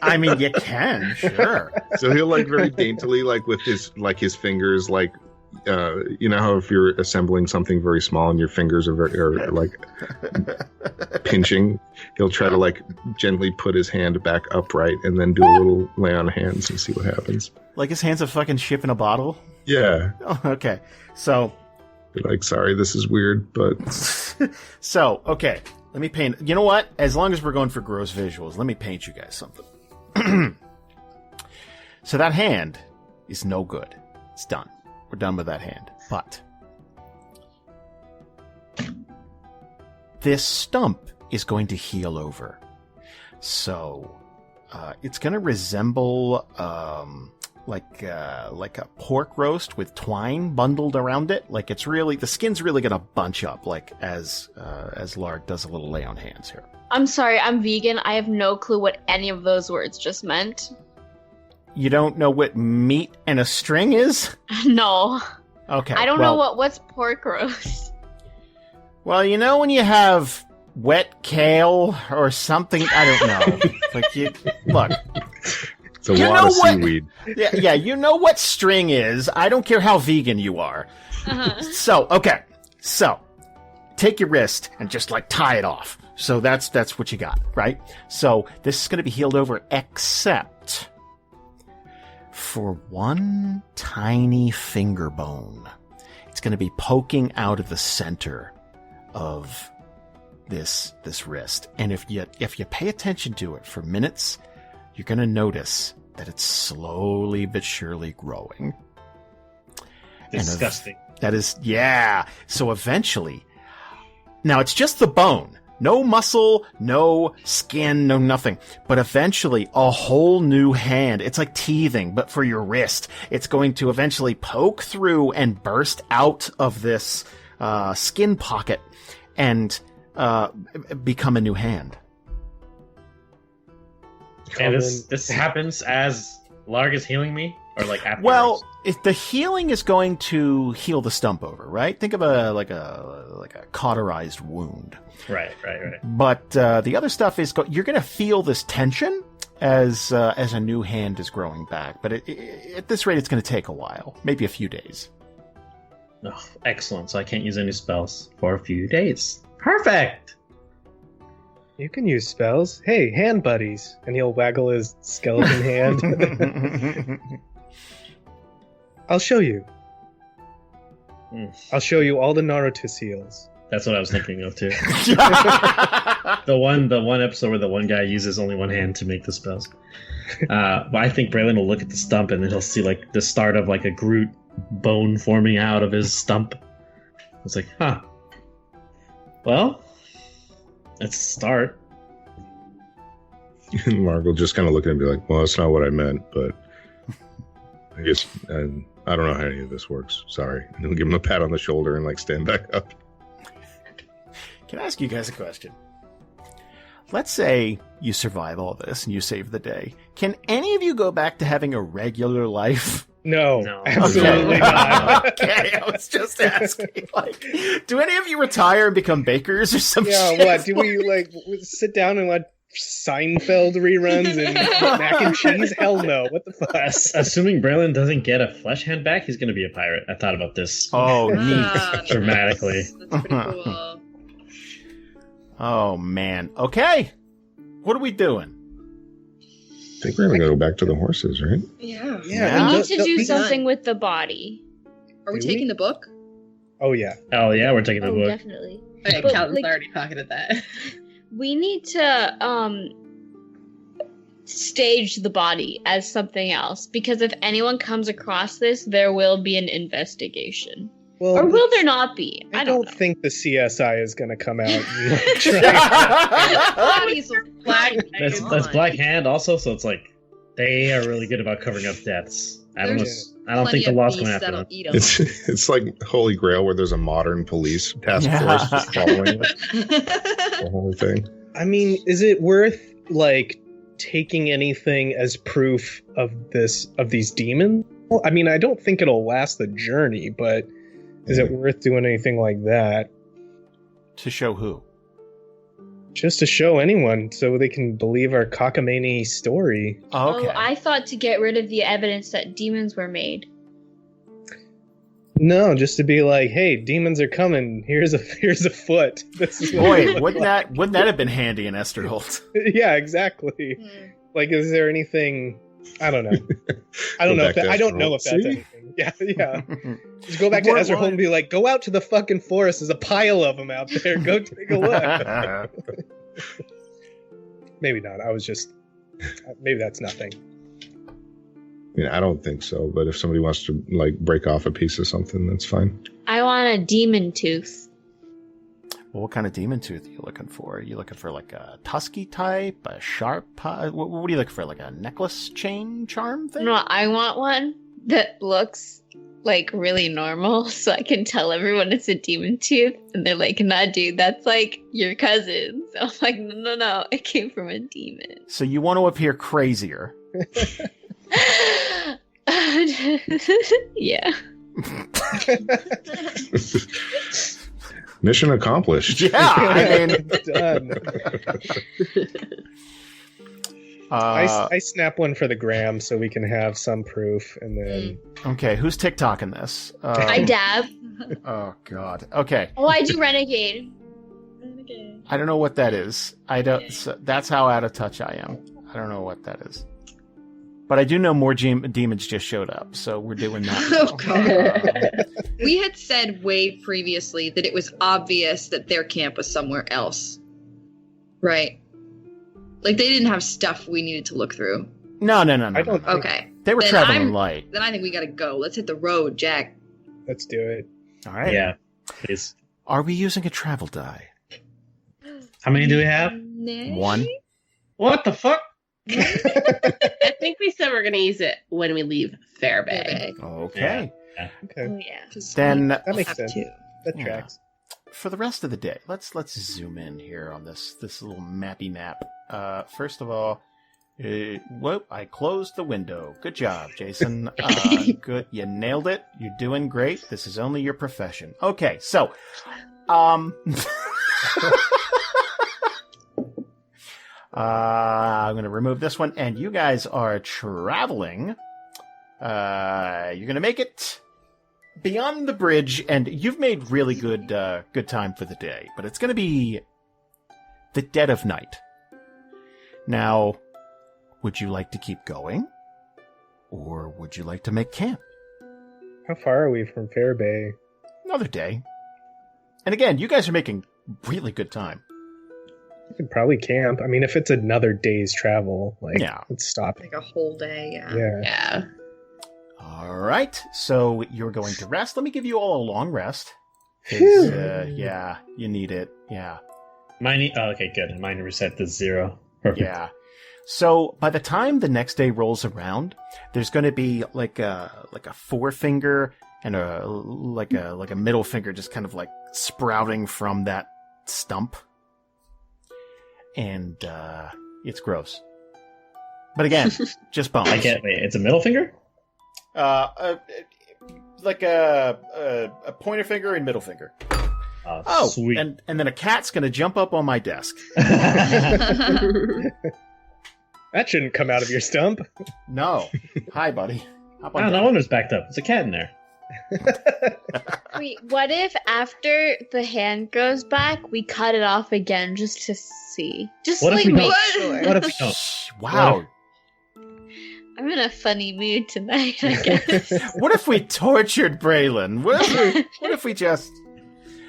I mean, you can, sure. So he'll like very daintily, like with his fingers, like you know how if you're assembling something very small and your fingers are like pinching, he'll try to like gently put his hand back upright and then do a little lay on hands and see what happens. Like his hand's a fucking ship in a bottle? Yeah. Oh, okay. So, Be like, sorry, this is weird, but so, okay. Let me paint. You know what? As long as we're going for gross visuals, let me paint you guys something. So that hand is no good. It's done. We're done with that hand. But this stump is going to heal over. So it's going to resemble like a pork roast with twine bundled around it. Like it's really, the skin's really going to bunch up. Like as Larg does a little lay on hands here. I'm sorry, I'm vegan. I have no clue what any of those words just meant. You don't know what meat and a string is? No. Okay. I don't know what's pork roast. Well, you know when you have wet kale or something? I don't know. Like look. it's a lot of seaweed. Yeah, you know what string is. I don't care how vegan you are. Uh-huh. So, take your wrist and just like tie it off. So that's what you got, right? So this is going to be healed over, except for one tiny finger bone. It's going to be poking out of the center of this wrist. And if you pay attention to it for minutes, you're going to notice that it's slowly but surely growing. Disgusting. That is, yeah. So eventually, now it's just the bone. No muscle, no skin, no nothing. But eventually, a whole new hand. It's like teething, but for your wrist. It's going to eventually poke through and burst out of this skin pocket and become a new hand. And this happens as Larg is healing me? Or like afterwards? Well, if the healing is going to heal the stump over, right? Think of a cauterized wound. Right. But the other stuff is you're going to feel this tension as a new hand is growing back. But at this rate, it's going to take a while, maybe a few days. Oh, excellent. So I can't use any spells for a few days. Perfect. You can use spells. Hey, hand buddies. And he'll waggle his skeleton hand. I'll show you. I'll show you all the Naruto seals. That's what I was thinking of too. the one episode where the one guy uses only one hand to make the spells. But I think Braylon will look at the stump and then he'll see like the start of like a Groot bone forming out of his stump. It's like, huh. Well, that's a start. And Larg will just kind of look at him and be like, well, that's not what I meant, but I guess I don't know how any of this works. Sorry. And he'll give him a pat on the shoulder and like stand back up. Can I ask you guys a question? Let's say you survive all this and you save the day. Can any of you go back to having a regular life? No, absolutely not. Okay, I was just asking. Like, do any of you retire and become bakers or some shit? What? Do we like sit down and watch Seinfeld reruns and mac and cheese? Hell no. What the fuck? Assuming Braylon doesn't get a flesh hand back, he's going to be a pirate. I thought about this Oh, neat. dramatically. That's pretty cool. Oh, man. Okay. What are we doing? I think we're going to go back to the horses, right? Yeah. Yeah. We need to do be something done. with the body. Are we Do taking we? the book? Oh yeah. Oh, yeah, we're taking the Oh, book. definitely. Okay, But, Kalden's like- already pocketed that. We need to stage the body as something else, because if anyone comes across this, there will be an investigation. Well, Or will there not be? I I don't don't know. think the CSI is going to come out and like, try. Bodies will Black- That's Come on. Black Hand also, so it's like they are really good about covering up deaths. I don't think the law's coming after them. Eat 'em. It's like Holy Grail where there's a modern police task force just following the whole thing. I mean, is it worth like taking anything as proof of these demons? Well, I mean, I don't think it'll last the journey, but is it worth doing anything like that? To show who? Just to show anyone so they can believe our cockamamie story. Okay. Oh, I thought to get rid of the evidence that demons were made. No, just to be like, hey, demons are coming. Here's a foot. This is what Boy, wouldn't that have been handy in Esterholt? Yeah, exactly. Hmm. Like, is there anything? I don't know. I don't Go know. back to I don't know if that's See? anything. Yeah. Just go back to What- Ezra what? and be like, go out to the fucking forest. There's a pile of them out there. Go take a look. Maybe not. I was just. Maybe that's nothing. I mean, I don't think so, but if somebody wants to like break off a piece of something, that's fine. I want a demon tooth. Well, what kind of demon tooth are you looking for? Are you looking for like a tusky type, a sharp? What are you looking for? Like a necklace chain charm thing? No, I want one that looks like really normal, so I can tell everyone it's a demon tooth, and they're like, "Nah, dude, that's like your cousin." So I'm like, "No, it came from a demon." So you want to appear crazier? Yeah. Mission accomplished. Yeah, I mean, Done. uh, I snap one for the gram so we can have some proof, and then okay. Who's TikToking this? I dab. Oh God. Okay, Oh, I do renegade. I don't know what that is. I don't. So that's how out of touch I am. I don't know what that is. But I do know more demons just showed up, so we're doing that. Oh, God. We had said way previously that it was obvious that their camp was somewhere else. Right? Like, they didn't have stuff we needed to look through. No. I don't think. Okay. They were Then traveling light. Then I think we gotta go. Let's hit the road, Jack. Let's do it. All right. Yeah, please. Are we using a travel die? How many do we have? One. What the fuck? I think we said we're going to use it when we leave Fairbay. Okay. Okay, Oh yeah. Then that makes Have sense. to. That Yeah. tracks. for the rest of the day, let's zoom in here on this little mappy map. First of all, whoop! I closed the window. Good job, Jason. Good, you nailed it. You're doing great. This is only your profession. Okay, so, I'm going to remove this one, and you guys are traveling. You're going to make it beyond the bridge, and you've made really good time for the day, but it's going to be the dead of night. Now, would you like to keep going, or would you like to make camp? How far are we from Fairbay? Another day. And again, you guys are making really good time. We could probably camp. I mean, if it's another day's travel, like, Yeah. let's stop. Like a whole day, yeah. Yeah. Yeah. All right, so you're going to rest. Let me give you all a long rest. 'Cause, Phew. yeah, you need it. Yeah, Mine. Oh, okay, good. Mine reset to 0. Perfect. yeah. So by the time the next day rolls around, there's going to be like a forefinger and a middle finger just kind of like sprouting from that stump. And it's gross. But again, just bones. I get. Wait, it's a middle finger? Like a pointer finger and middle finger. Oh, sweet. And then a cat's going to jump up on my desk. That shouldn't come out of your stump. No. Hi, buddy. Hop on Oh, no down. wonder it's backed up. There's a cat in there. Wait, what if after the hand grows back, we cut it off again just to see? Just What if like we make don't? sure. What if we don't? Wow. I'm in a funny mood tonight, I guess. What if we tortured Braylon? What if we just...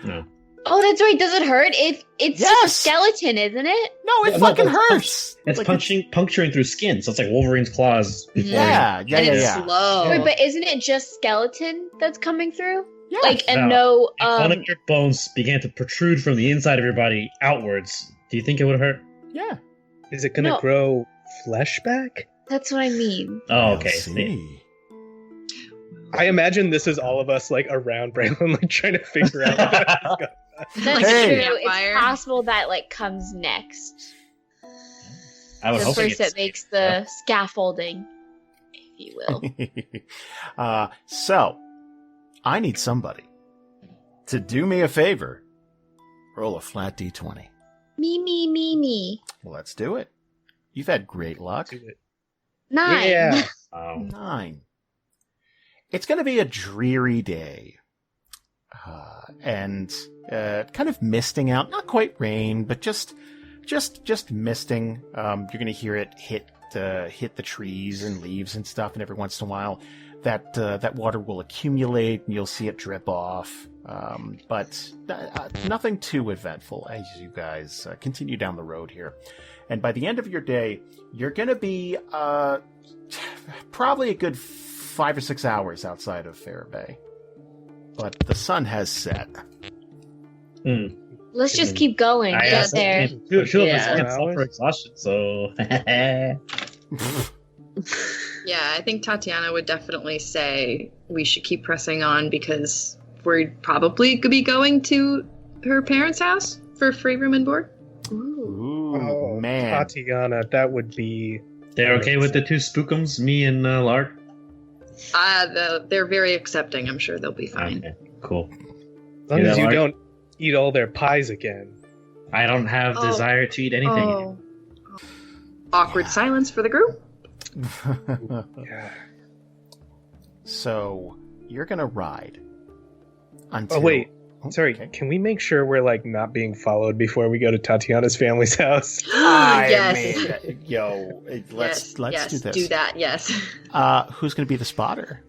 No. Oh, that's right. Does it hurt? It's just a Yes! skeleton, isn't it? No, it No, fucking it's hurts. It's Like, puncturing through skin, so it's like Wolverine's claws. Before Yeah, and it's slow. Wait, but isn't it just skeleton that's coming through? Yeah. Like, and No. no, If one of your bones began to protrude from the inside of your body outwards, do you think it would hurt? Yeah. Is it gonna No. grow flesh back? that's what I mean. Oh, We'll okay. see. I imagine this is all of us like around Braylon, like trying to figure out. What That's Hey. true. Vampire. It's possible that like comes next. I was The hoping first that makes the scaffolding, if you will. So, I need somebody to do me a favor. Roll a flat d20. Me. Well, let's do it. You've had great luck. Do it. 9. Yeah. Oh. 9. It's going to be a dreary day. And kind of misting out. Not quite rain, but just misting. You're going to hear it hit the trees and leaves and stuff, and every once in a while that water will accumulate and you'll see it drip off. But nothing too eventful as you guys continue down the road here. And by the end of your day, you're going to be probably a good 5 or 6 hours outside of Fair Bay. But the sun has set. Let's just keep going. I Get guess there. Two of us Yeah. can't suffer exhaustion, so. Yeah, I think Tatiyana would definitely say we should keep pressing on because we're probably could be going to her parents' house for free room and board. Ooh, Oh, man. Tatiana, that would be. They're okay with the two spookums, me and Larg? They're very accepting. I'm sure they'll be fine. Okay, cool. As long Yeah, as you Larg? don't eat all their pies again. I don't have Oh. desire to eat anything. Oh. Awkward silence for the group. Yeah. So, you're going to ride until... Oh wait, Oh, sorry. okay. Can we make sure we're like not being followed before we go to Tatiana's family's house? Yes. Yo, let's yes, do this. do that. Yes. Who's going to be the spotter?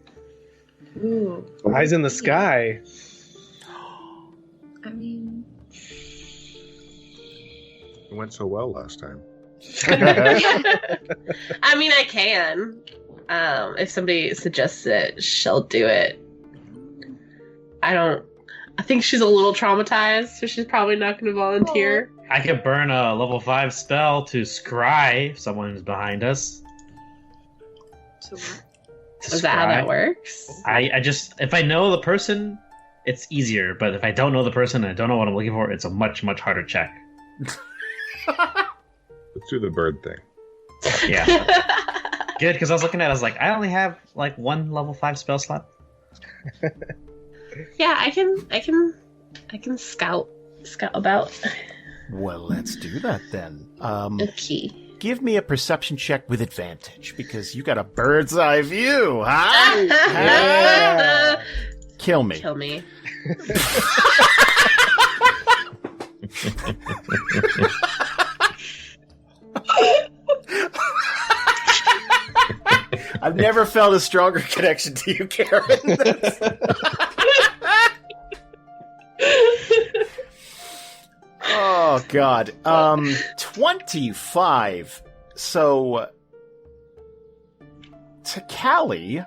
Ooh. Eyes in the sky. I mean, It went so well last time. I mean, I can. If somebody suggests it, she'll do it. I think she's a little traumatized, so she's probably not going to volunteer. I could burn a level 5 spell to scry if someone's behind us. so what? Is that how that works? I just, if I know the person, it's easier. But if I don't know the person and I don't know what I'm looking for, it's a much, much harder check. Let's do the bird thing. Yeah. Good, because I was looking at it, I was like, I only have like 1 level 5 spell slot. Yeah, I can scout about. Well, let's do that then. Okay. Give me a perception check with advantage, because you got a bird's eye view, huh? Yeah. Kill me. Kill me. I've never felt a stronger connection to you, Karen. Oh, God. 25. So, to Kallie,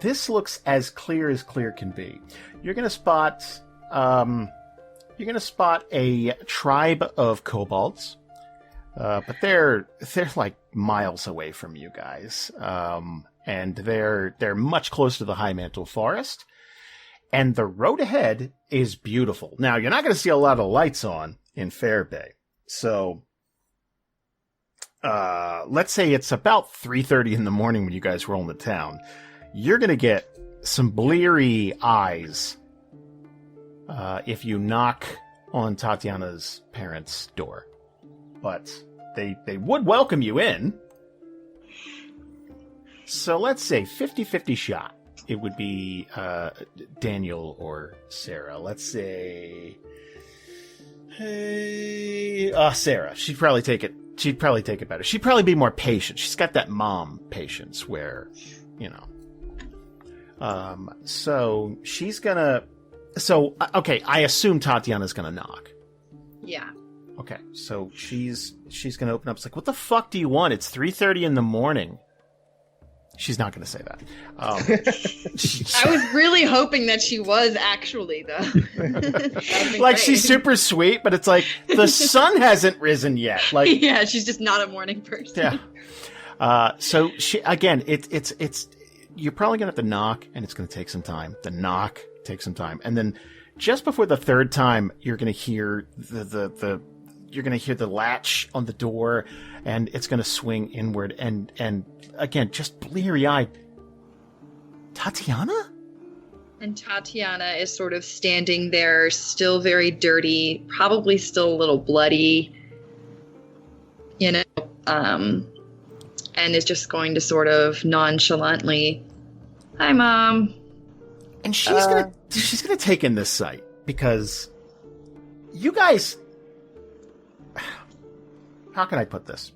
this looks as clear can be. You're gonna spot a tribe of kobolds. But they're like miles away from you guys. And they're much closer to the High Mantle Forest. And the road ahead is beautiful. Now, you're not going to see a lot of lights on in Fair Bay. So, let's say it's about 3:30 in the morning when you guys roll into town. You're going to get some bleary eyes if you knock on Tatiyana's parents' door. But they would welcome you in. So let's say 50-50 shot. It would be Daniel or Sarah. Let's say Sarah. She'd probably take it better. She'd probably be more patient. She's got that mom patience where, you know. So she's gonna. So okay, I assume Tatiyana's gonna knock. Yeah. Okay, so she's gonna open up. It's like, what the fuck do you want? It's 3:30 in the morning. She's not gonna say that. I was really hoping that she was actually, though. Like, she's super sweet, but it's like the sun hasn't risen yet. Like, yeah, she's just not a morning person. Yeah. So she again, it's you're probably gonna have to knock, and it's gonna take some time. The knock takes some time, and then just before the third time, you're gonna hear you're gonna hear the latch on the door, and it's gonna swing inward, and again, just bleary-eyed. Tatiyana? And Tatiyana is sort of standing there, still very dirty, probably still a little bloody, you know, and is just going to sort of nonchalantly, "Hi, Mom." And she's gonna take in this sight, because you guys, how can I put this?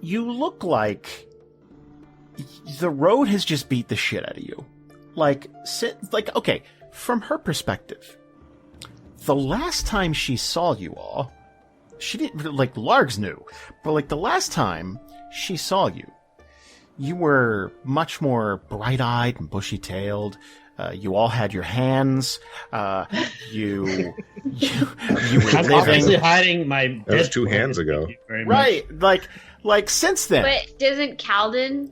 You look like the road has just beat the shit out of you. Like, okay, from her perspective, the last time she saw you all, she didn't, like, Larg's new, but like the last time she saw you, you were much more bright-eyed and bushy-tailed. You all had your hands. You were I'm living. obviously hiding my. That was 2 hands ago. Right, like since then. But doesn't Kalden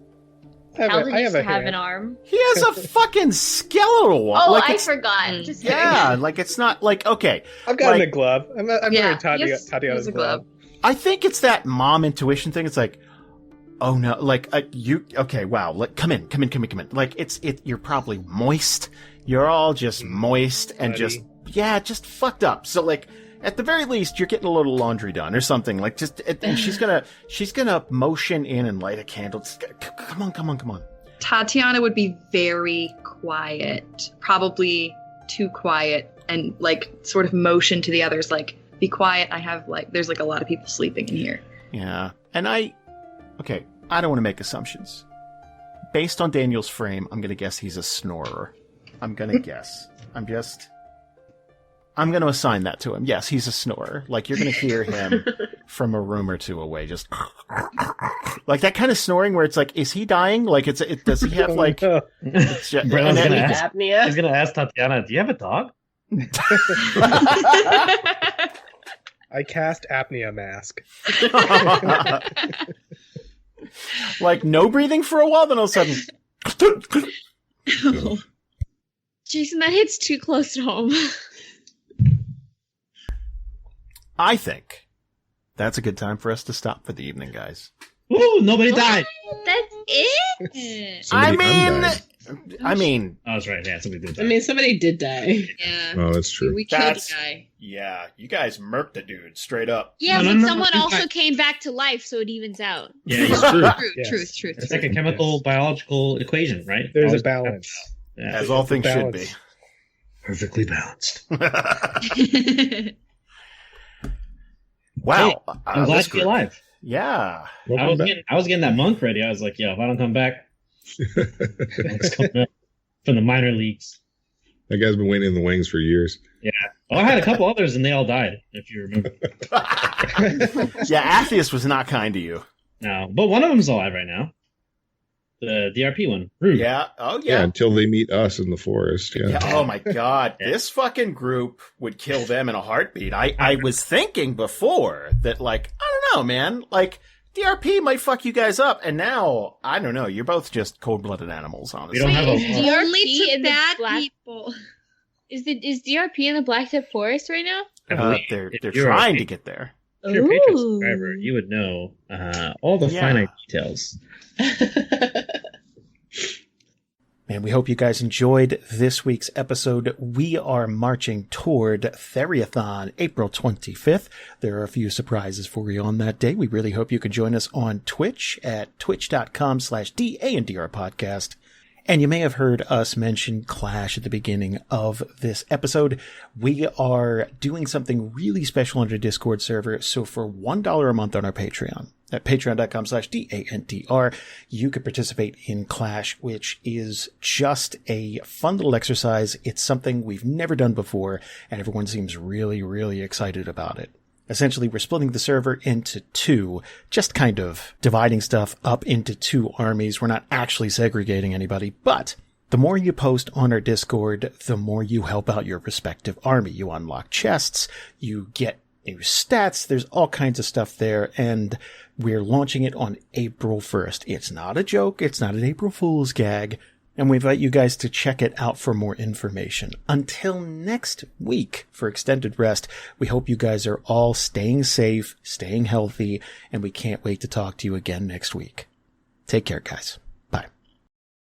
used to have an arm? He has a fucking skeletal one. Oh, like, I forgot. Just yeah, like it's not like, okay. I've got like, a glove. I'm wearing Tatiyana's glove. I think it's that mom intuition thing. It's like, oh no, like okay, wow, like come in. Like you're probably moist. You're all just moist and Buddy. just fucked up. So like, at the very least, you're getting a little laundry done or something. Like and she's gonna motion in and light a candle. Come on. Tatiyana would be very quiet, probably too quiet, and like sort of motion to the others, like, be quiet. There's like a lot of people sleeping in here. Yeah, and I don't want to make assumptions. Based on Daniel's frame, I'm gonna guess he's a snorer. I'm gonna guess. I'm going to assign that to him. Yes, he's a snorer. Like, you're going to hear him from a room or two away, just like that kind of snoring where it's like, is he dying? Like, does he have like? It's just, Braylon's gonna apnea. He's gonna ask Tatiyana, "Do you have a dog?" I cast apnea mask. Like, no breathing for a while, then all of a sudden. Jason, that hits too close to home. I think that's a good time for us to stop for the evening, guys. Ooh, nobody died. That's it. Somebody undied. I mean, Oh, that's right. Yeah, somebody did die. I mean, somebody did die. Yeah. Oh, that's true. We killed That's- the guy. yeah, you guys murked the dude straight up. Yeah, No, but no, someone no, also I- came back to life, so it evens out. Yeah, It's true. Yes. Truth. it's like a chemical biological equation, right? There's Always- a balance. Yeah. As all things should be. Perfectly balanced. Wow. I'm glad this to be group- alive. Yeah. I was getting that monk ready. I was like, if I don't come back, it's coming up from the minor leagues. That guy's been waiting in the wings for years. Oh, I had a couple others and they all died, if you remember. Yeah, Atheus was not kind to you. No, but one of them's alive right now. The DRP one. Rude. Yeah. Oh, Yeah, yeah. until they meet us in the forest. Yeah. Yeah, oh my god, this fucking group would kill them in a heartbeat. I was thinking before that, like, I don't know, man, like, DRP might fuck you guys up, and now, I don't know, you're both just cold-blooded animals, honestly. We don't have a- Is DRP Only to in the bad black- people. Is DRP in the Blacktip Forest right now? I believe They're if you're trying a- to get there. If you're a Patreon Ooh. subscriber, you would know all the Yeah. finite details. Man, we hope you guys enjoyed this week's episode. We are marching toward Theriathon, April 25th. There are a few surprises for you on that day. We really hope you can join us on Twitch at twitch.com/DANDR podcast. And you may have heard us mention Clash at the beginning of this episode. We are doing something really special on our Discord server. So for $1 a month on our Patreon, at patreon.com/DANDR, you could participate in Clash, which is just a fun little exercise. It's something we've never done before, and everyone seems really, really excited about it. Essentially, we're splitting the server into two, just kind of dividing stuff up into two armies. We're not actually segregating anybody, but the more you post on our Discord, the more you help out your respective army. You unlock chests, you get new stats, there's all kinds of stuff there, and we're launching it on April 1st. It's not a joke, it's not an April Fool's gag, and we invite you guys to check it out for more information. Until next week for Extended Rest, we hope you guys are all staying safe, staying healthy, and we can't wait to talk to you again next week. Take care, guys.